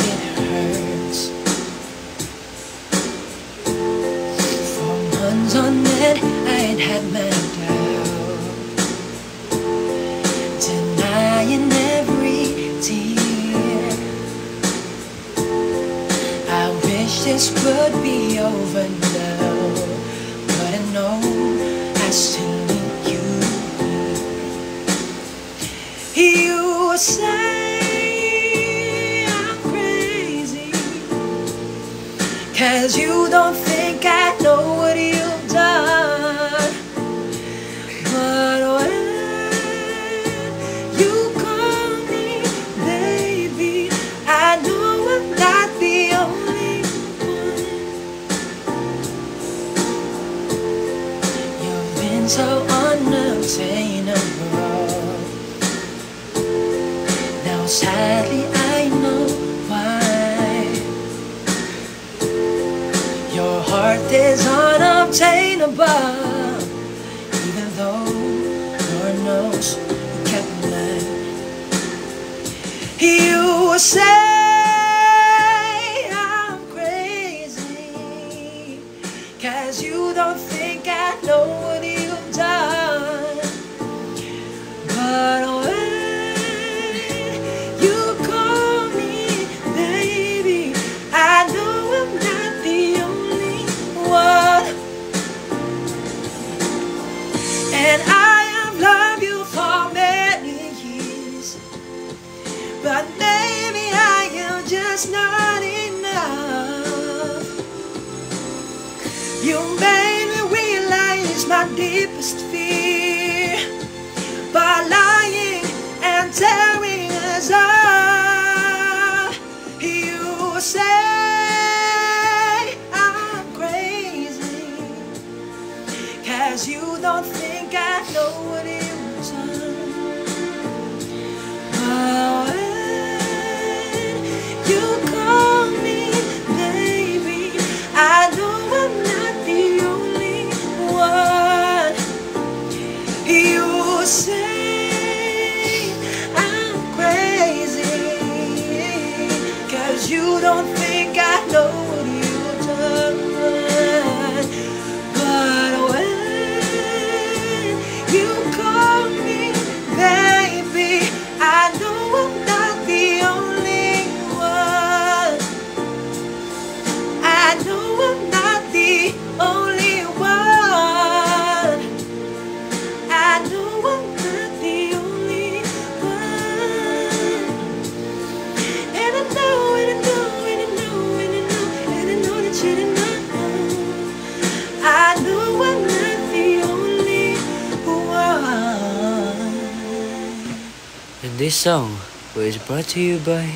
it hurts. For months on end, I'd had my doubt, denying every tear. I wish this would be over now, but I know I still need you here. You say I'm crazy, 'cause you don't think I know what you've done. But when you call me baby, I know I'm not the only one. You've been so unobtainable. Now sadly I know why. Your heart is unobtainable, even though Lord knows you kept mine. You say I'm crazy, 'cause you don't think I know what you've done. But when you call me baby, I know I'm not the only one. And I have loved you for many years, but maybe I am just not enough. You made me realize my deepest fear by lying and tearing us up. You say I'm crazy, 'cause you don't think I know what you've done. But when you call me baby, I know I'm not the only one. You say I'm crazy, 'cause you don't think I know what you've done. But when you call me baby, I know I'm not the only one. I know I'm not the only one. I know I'm not the only one. And I know, and I know, and I This song was brought to you by...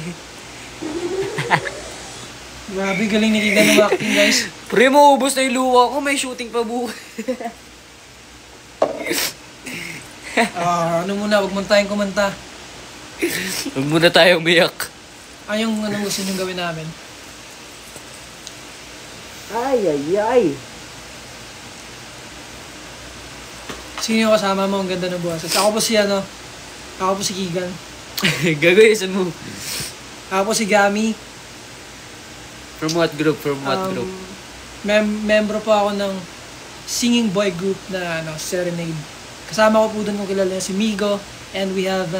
Grabe, galing ni Keegan ng acting, guys. Pre, maubos na yung luha ko. May shooting pa bukas. Ano muna, wag mo tayong kumanta. Huwag muna tayo umiyak. Yung anong gusto nyo gawin namin? Ay. Sino yung kasama mo? Ang ganda ng boses. Ako po si Keegan. Gagawin mo. Ako po si Gami. From what group? Membro po ako ng singing boy group na Serenade. Kasama ko po doon kung kilala si Migo. And we have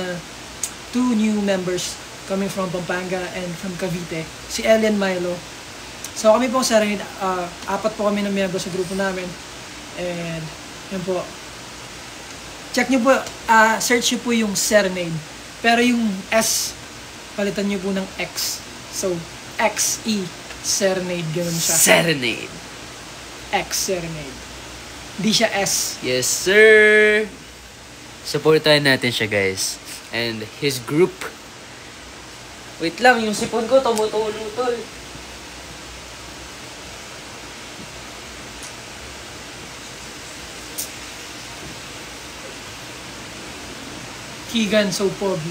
2 new members coming from Pampanga and from Cavite. Si Ellen Milo. So kami po Serenade, 4 po kami ng miyembro sa grupo namin. And yun po. Check nyo po, search nyo po yung Serenade. Pero yung S, palitan nyo po ng X. So, X-E, Serenade, ganun siya. Serenade. X, Serenade. Di siya S. Yes, sir. Supportahan natin siya, guys. And his group. Wait lang, yung sipon ko tumutulutol. Keegan, so pogi.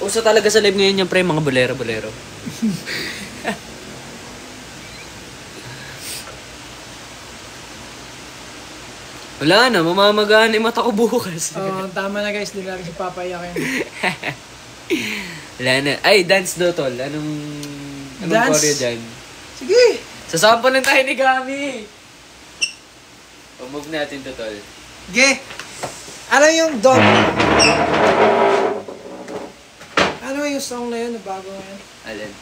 Uso talaga sa live ngayon yung pre, mga bolero. Wala na, mamamagaan yung mata ko bukas. Tama na guys, di na rin si papayakin. Wala na. Ay, dance daw, tol. Anong Dance? choreo dyan? Sige! Sasampalan tayo ni Gami! Move natin to, tol. Sige! Ano yung dog? Ano yung song na yun na bago ngayon? Alin?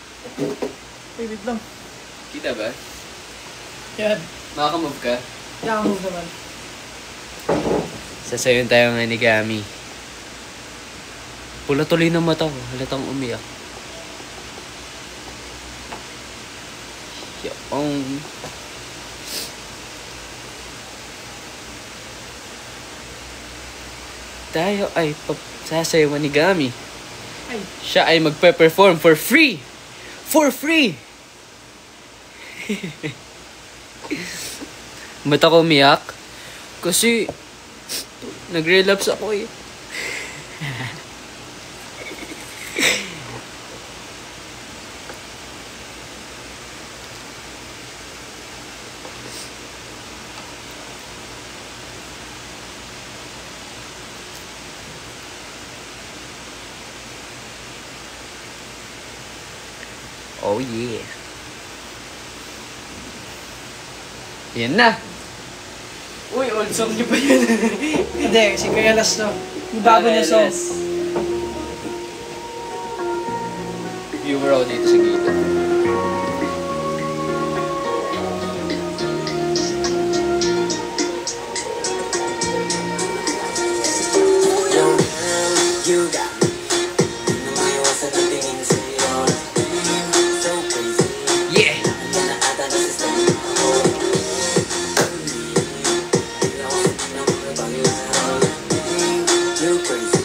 Wait lang. Kita ba? Yan. Makakamove ka? Yakamove naman. Sasayon tayo nga ni Gami. Pula tuloy ng mata ko. Halatang umiyak. Yung... Tayo ay sasayawan ni Gami. Ay. Siya ay magpe-perform for free! For free! Ba't ako umiyak? Kasi nag-relapse ako eh. Oh yeah. Yan na. Uy, old song niyo pa yun. Hindi, si Kuya Las to. Yung bago niya song. Viewer ako dito sa gilid. You got me. Lumayawasan ang tingin sa'yo. So crazy. Yeah! Yan na ata na sa ako. You crazy.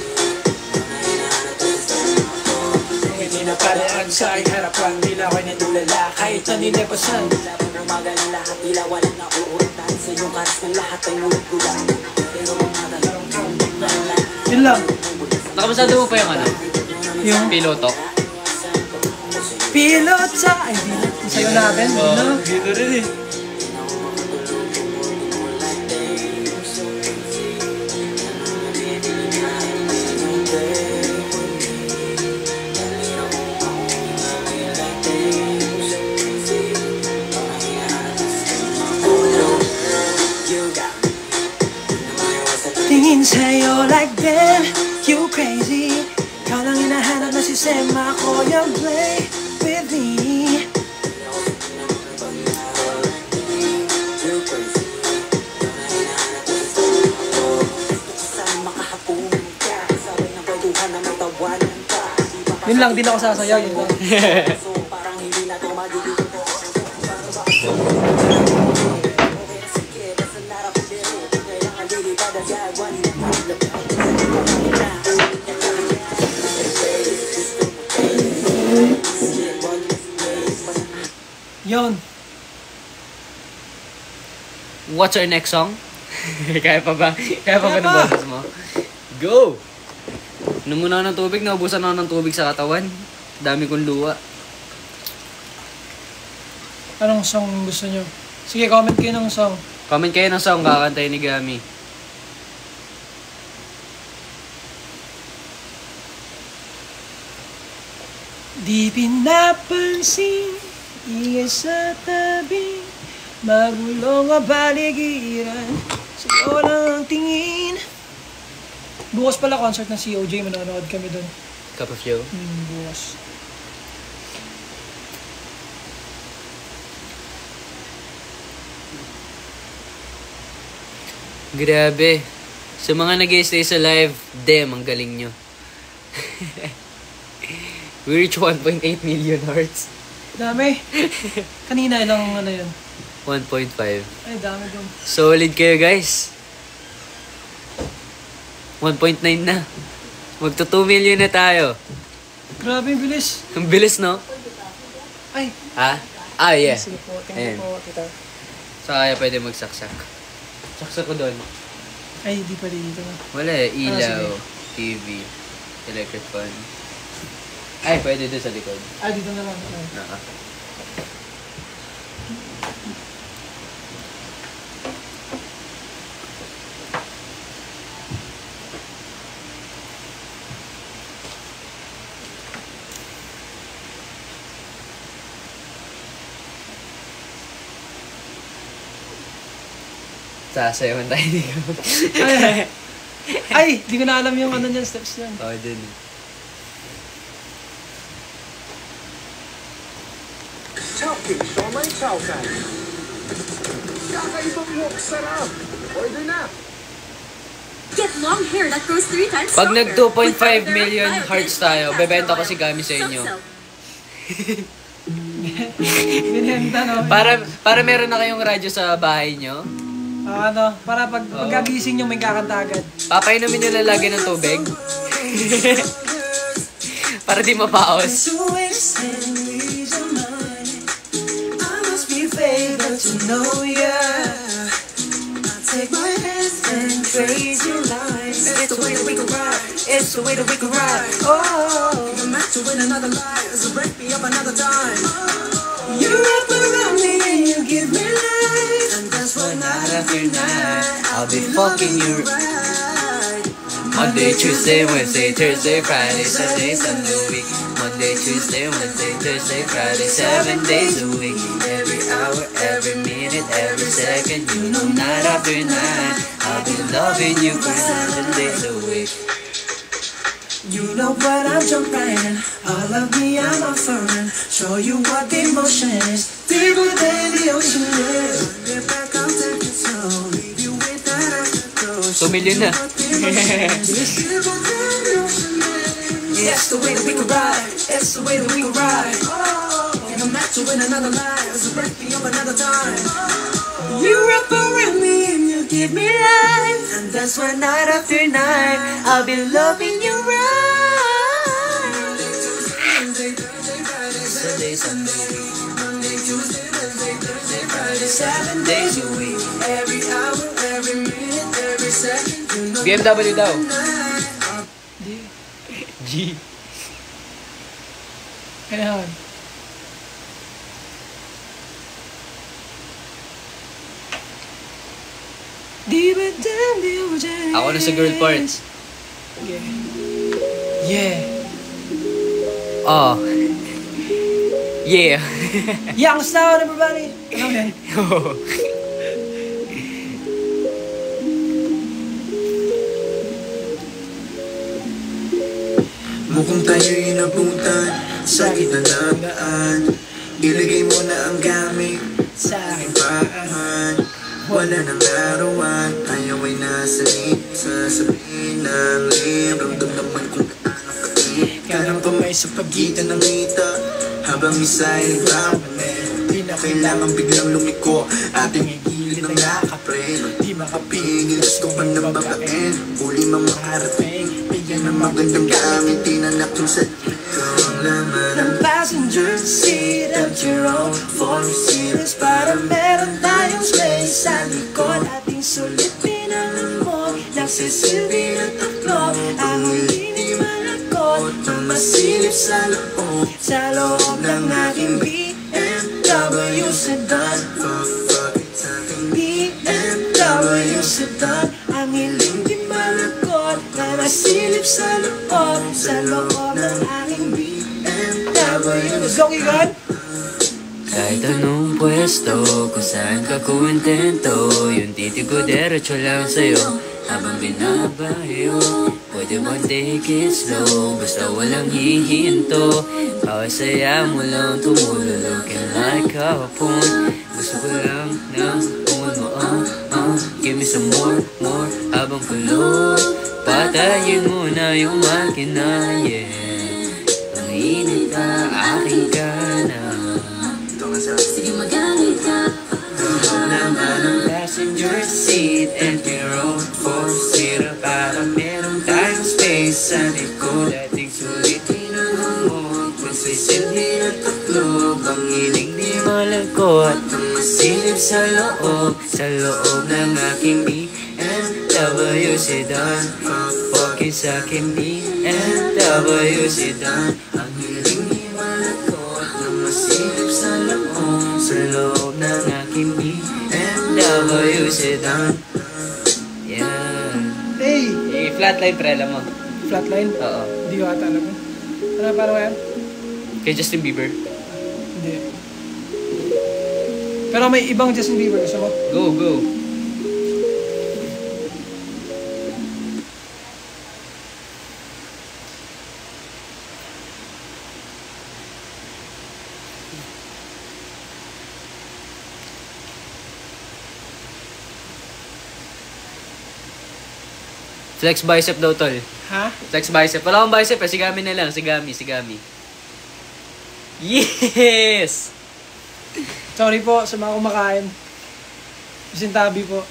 Hinahanap ko sa ako. Hindi na paraan sa aking harapan. Tila ako'y natulala kahit naninipasan. Tila mo ng magal lahat. Tila walang nauurutan. Sa iyong karas ng lahat ay nulog-gulang. Pero mga talarong Yun lang. Nakabasado mo pa yung ano? Yung Piloto? pilota. Ay, di na. Sa'yo natin. No? dito rin eh. Tingin sa'yo like damn, you crazy. Ikaw lang hinahanap na si Sema ko. Yung play with me. Yun lang, di na ako sasayaw. Yun lang. Yun. What's our next song? Kaya pa ba? Kaya pa Kaya ng pa. boses mo? Go! Inom muna ako ng tubig. Naubusan ako ng tubig sa katawan. Dami kong luwa. Anong song gusto nyo? Sige, comment kayo ng song. Comment kayo ng song kakantay ni Gami. Di pinapansin, ingay sa tabi, magulong ang paligiran, sa'yo lang ang tingin. Bukas pala concert ng COJ, manonood kami dun. Cup of Joe. Bukas. Grabe. Sa mga nag-stay sa live, damn, ang galing nyo. We reach 1.8 million hearts. Dami. Kanina ilang ano yun? 1.5. Ay, dami dun. Solid kayo, guys. 1.9 na. Magto 2 million na tayo. Grabe, yung bilis. Ang bilis, no? Ay, Ha? Ah, yeah. sige po. Ayan. Tingnan po, tita. So, kaya pwede magsaksak. Saksak ko doon. Ay, di pala dito na. Wala eh. Ilaw, sige. TV, electric fan. Ay, pwede doon sa likod. Ah, dito na lang. Ay. Sasayawan tayo ni Gami. Ay, di ko na alam yung ano niyan, steps niyan. Oo, dun. Chowking, siomay chowkan. Kakaibang walk, sarap. Order na. Get long hair that grows 3 times Pag stronger. nag 2.5 With million Biotin hearts tayo, Castor bebenta ko Oil. si Gami sa inyo. So. Binenta, no? Para meron na kayong radyo sa bahay nyo. Ano, para pagkagising nyo may kakanta agad. Papainumin nyo na lagi ng tubig. Para di mapaos. To extend leaves of mine. I must be favored to know ya. I'll take my hands and trade your lines. It's the way that we can ride. It's the way that we can ride. Oh, You're meant to win another life, so break me up another time. you wrap around me and you give me life. And that's what Night after night, I'll be fucking you. Monday, Tuesday, Wednesday, Thursday, Friday, Sunday, Sunday week. Monday, Tuesday, Wednesday, Thursday, Friday, 7 days a week. Every hour, every minute, every second, you know, night after night, I'll be loving you for 7 days a week. You know what, I'm jump right in. All of me, I'm offering. Show you what the emotion is. Deeper than the ocean is. Get back, I'll take it slow. Leave you with that afterglow. 2 million na. It's the way that we can ride. It's the way that we can ride. Oh, And I'm meant to win another life, so break me up another time. you wrap around me and you give me life. And that's why night after night, I'll be loving you right. Sunday, Sunday week. Monday, Tuesday, Wednesday, Thursday, Friday, 7 days a week. Every hour, every minute, every second, you know. BMW daw. G. Kailangan. Di ba dan di ujan? Ako na sa girl part. Yeah. Yeah. Oh. Yeah. Young style, everybody. Ano yan? Mukhang tayo'y nabutan sa gitna ng daan. Ilagay mo na ang gamit Sa aking paahan. Wala nang larawan, tayo ay nasa liit. Sasabihin ng libro, damdaman kung gaano kainit. Kanang kamay sa pagitan ng ngita, habang isa ay nagbabalit. Di na kailangan biglang lumiko, ating igilid ng nakapre. Di makapigil, gusto pa ng babae. Huli mang makarating, bigyan ng magandang gamit. Tinanak yung sa ito ang laman ng Passenger seat at your own 4 nagsisilbi na tatlo. Ako hindi malakot na masilip sa loob ng aking BMW sedan. BMW sedan. Ang hiling di malakot na masilip sa loob ng aking BMW. Let's go, Kigan! Kahit anong pwesto, kung saan ka kontento, yung titig ko diretso lang sa'yo habang binabayo. Pwede mo take it slow, basta walang hihinto. Bawat saya mo lang tumulo, looking like hapon. Gusto ko lang ng tungod mo, give me some more habang kulog. Patayin mo na yung makina, yeah. Ang init na aking ka na. Sige magalit ka. Naman ang passenger seat, empty road, four-seater. Para meron tayong space sa likod. Dating sulitin ang humog, magsisilbi na tatlo. Ang hiling di malagkot, ang masilip sa loob ng aking BMW sedan. Walking sa aking BMW sedan. Ang hiling di malagkot, ang masilip sa loob ng aking BMW sedan. Yan. Hey! Flatline pre, alam mo. Flatline? Oo. Hindi ko ata alam. Ano, paano yan? Kay Justin Bieber. Hindi. Pero may ibang Justin Bieber. Gusto mo? Go. Flex bicep daw, tol. Ha? Flex bicep. Wala akong bicep, si Gami na lang. Si Gami. Yes! Sorry po sa mga kumakain. Sintabi po.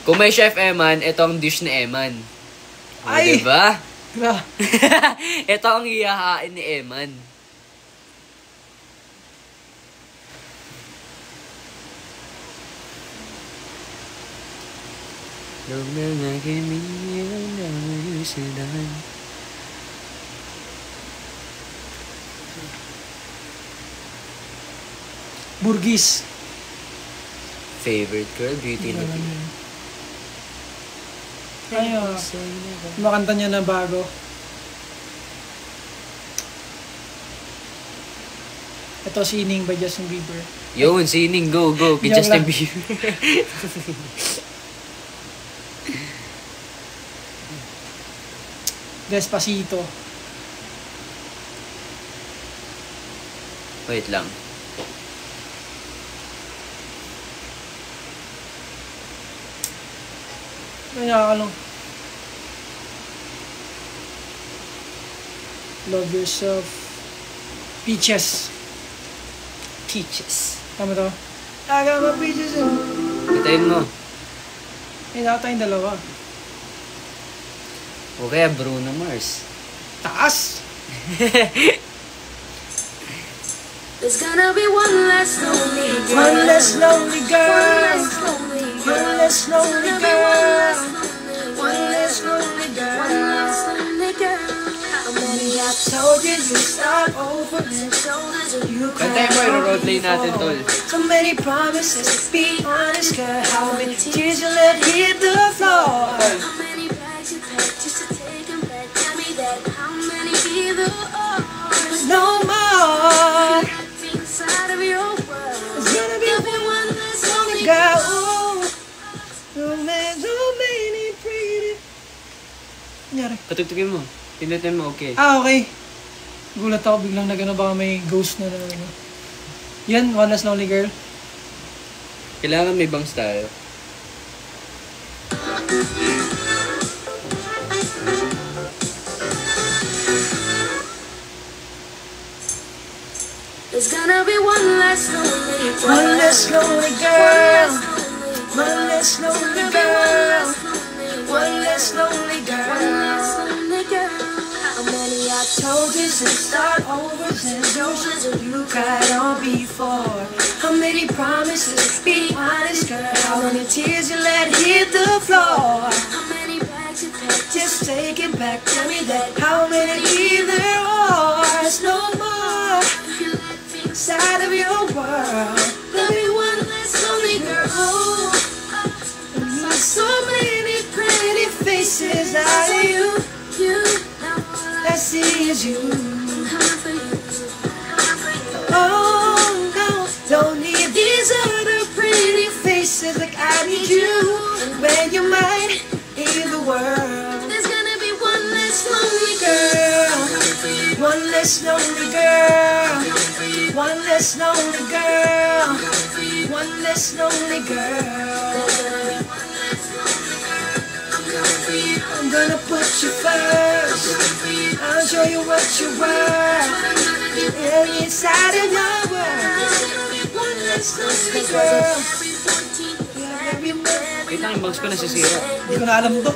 Kung may Chef Eman, ito ang dish ni Eman. O, Ay! diba? Gra. Ito ang hihahain ni Eman. Loob ng aking BMW sedan. Burgis. Favorite girl, beauty na Ay, makanta niya na bago. Ito, Sining by Justin Bieber. Yun, sining, go, kay Joke Justin lang. Bieber. Despacito. Wait lang. Nanyakalong. Love Yourself. Peaches. Tama to? I got my peaches in. Katayin mo. Tayong dalawa. O kaya Bruno Mars. Taas! There's gonna be one less lonely girl. One less lonely girl. One less lonely One less lonely girl. girl. One less lonely girl. One less lonely girl. How many I Told you to start over. shoulders are You Kantay mo, i-roleplay natin, tol. So many promises, be honest girl. How many tears you let hit the floor? How many bags you packed just to take them back? Tell me that. How many either or? No more. Inside of your world. There's gonna be One less lonely lonely girl. So many pretty. Nangyari? Patugtugin mo. Pinutin mo, okay. Okay. Gulat ako biglang na gano'n baka may ghost na ano. Yan, One Less Lonely Girl. Kailangan may bangs tayo. There's gonna be one less lonely girl. One less lonely girl. One less lonely girl. One less lonely girl. How many I Told you to start over since you cried on before. How many promises? Be honest, girl. How many tears you let hit the floor? How many Just take it back, tell me that. How many either ors, no more inside of your world. There'll be one less lonely girl. So many pretty faces out of you. I see is you. Oh no, don't need these other pretty faces like I need you. When you're mine in the world, there's gonna be one less lonely girl. One less lonely girl. One less lonely girl. One less lonely girl. I'm gonna put you first. I'll show you what you're worth. Inside of your world, one less lonely girl. Wait lang, yung bangs ko nasisira. Hindi ko na alam to.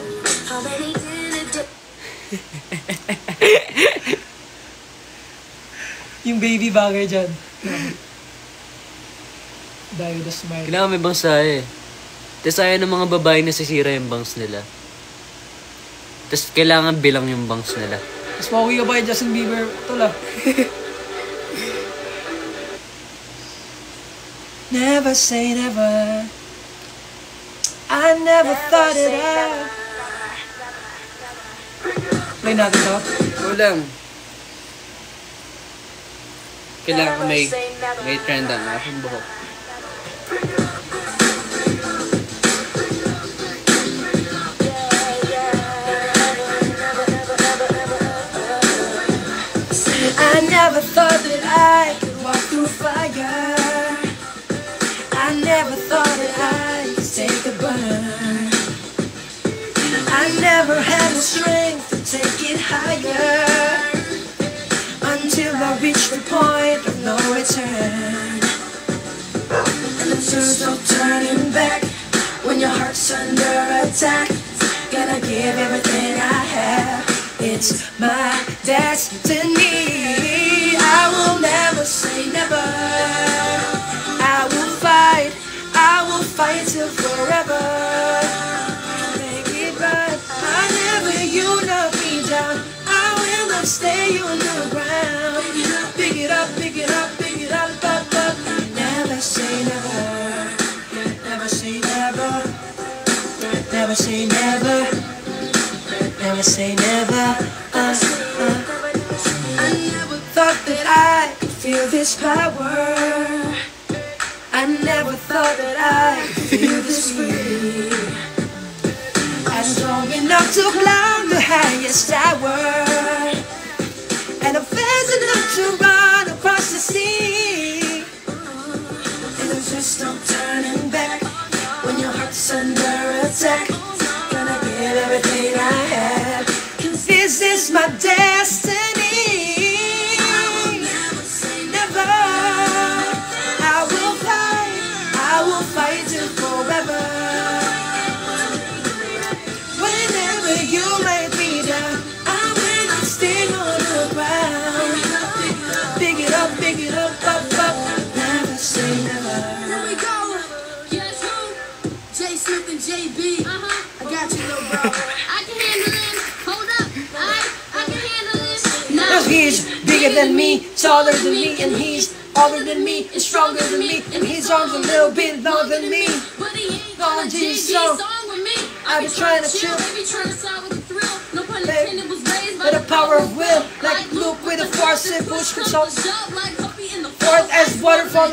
Yung baby bagay dyan. Dayo the smile. Kailangan may bangs tayo eh. Tapos ayaw ng mga babae nasisira yung bangs nila. Tapos kailangan bilang yung bangs nila. Mas pauwi ka ba kay Justin Bieber? Tula. Never say never. I never thought it out. Play natin to. Walang. Kailangan may trend ang aking buhok. I never thought that I could walk through fire. I never thought that I could take a burn. I never had the strength to take it higher until I reached the point of no return. And there's no turning back when your heart's under attack. Gotta give everything I have. It's my destiny. I will never say never. I will fight till forever. Make it right. Whenever you knock me down, I will not stay on the ground. Pick it up, pick it up, pick it up, up, up. Never say never. Never say never. Never say never. Never say never. I never thought that I could feel this power. I never thought that I could feel this free. I'm strong enough to climb the highest tower, and I'm fast enough to run across the sea. And there's just no turning back when your heart's under attack. Gonna give everything I have, 'cause this is my destiny. Never. I will fight till forever. Whenever you lay me down, I will not stay on the ground. Pick it up, up, up. Never say never. Here we go. Guess who? J Smith and JB. I got you, little bro. I can handle it. Hold up. I can handle it. Now He's bigger than me, taller than me, and he's older than me, and stronger than me, and his arms a little bit longer than me. but he ain't Gonna gonna do JB so. song with me. I be trying to chill, Baby trying to side with the thrill. No pun intended, was raised by with the power of will, like Luke with the force and Bush control. Forth as waterfall.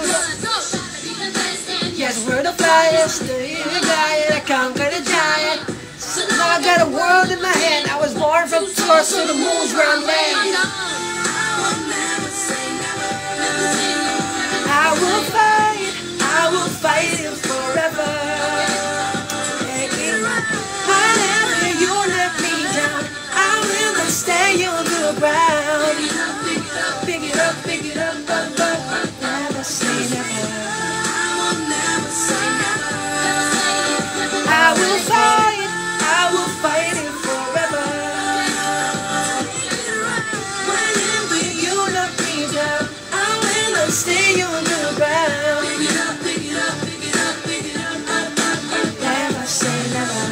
Yes, we're the flyest, the evil guy, and I conquer the giant. So now I got a world in my hand. I was born from source to the moon's round land. I will fight it forever. Whenever you let me down, I will not stay on the ground. Pick it up, up, up. Never say never. I will fight it forever. Whenever you let me down, I will not stay on the ground. Never say never.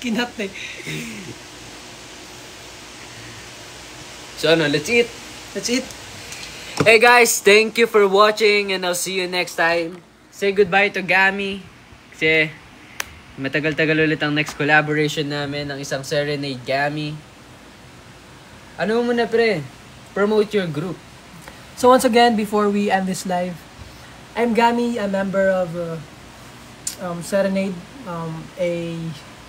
Kinat eh. So ano, let's eat. That's it. Hey guys, thank you for watching and I'll see you next time. Say goodbye to Gami. Kasi matagal-tagal ulit ang next collaboration namin ng isang Serenade Gami. Ano mo muna pre? Promote your group. So once again, before we end this live, I'm Gami, a member of Serenade, a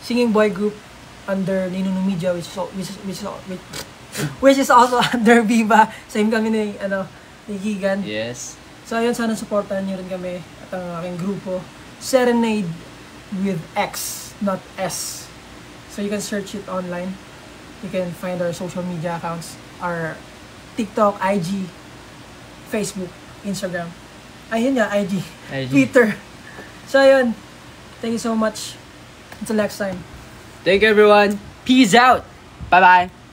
singing boy group under Ninunong Media, which is also under Viva. Same kami ni Keegan. Yes. So ayun, sana supportahan niyo rin kami at ang aking grupo, Serenade with X, not S. So you can search it online. You can find our social media accounts, our TikTok, IG, Facebook, Instagram. Ayun nga, IG. Twitter. So ayun, thank you so much. Until next time. Thank you everyone. Peace out. Bye-bye.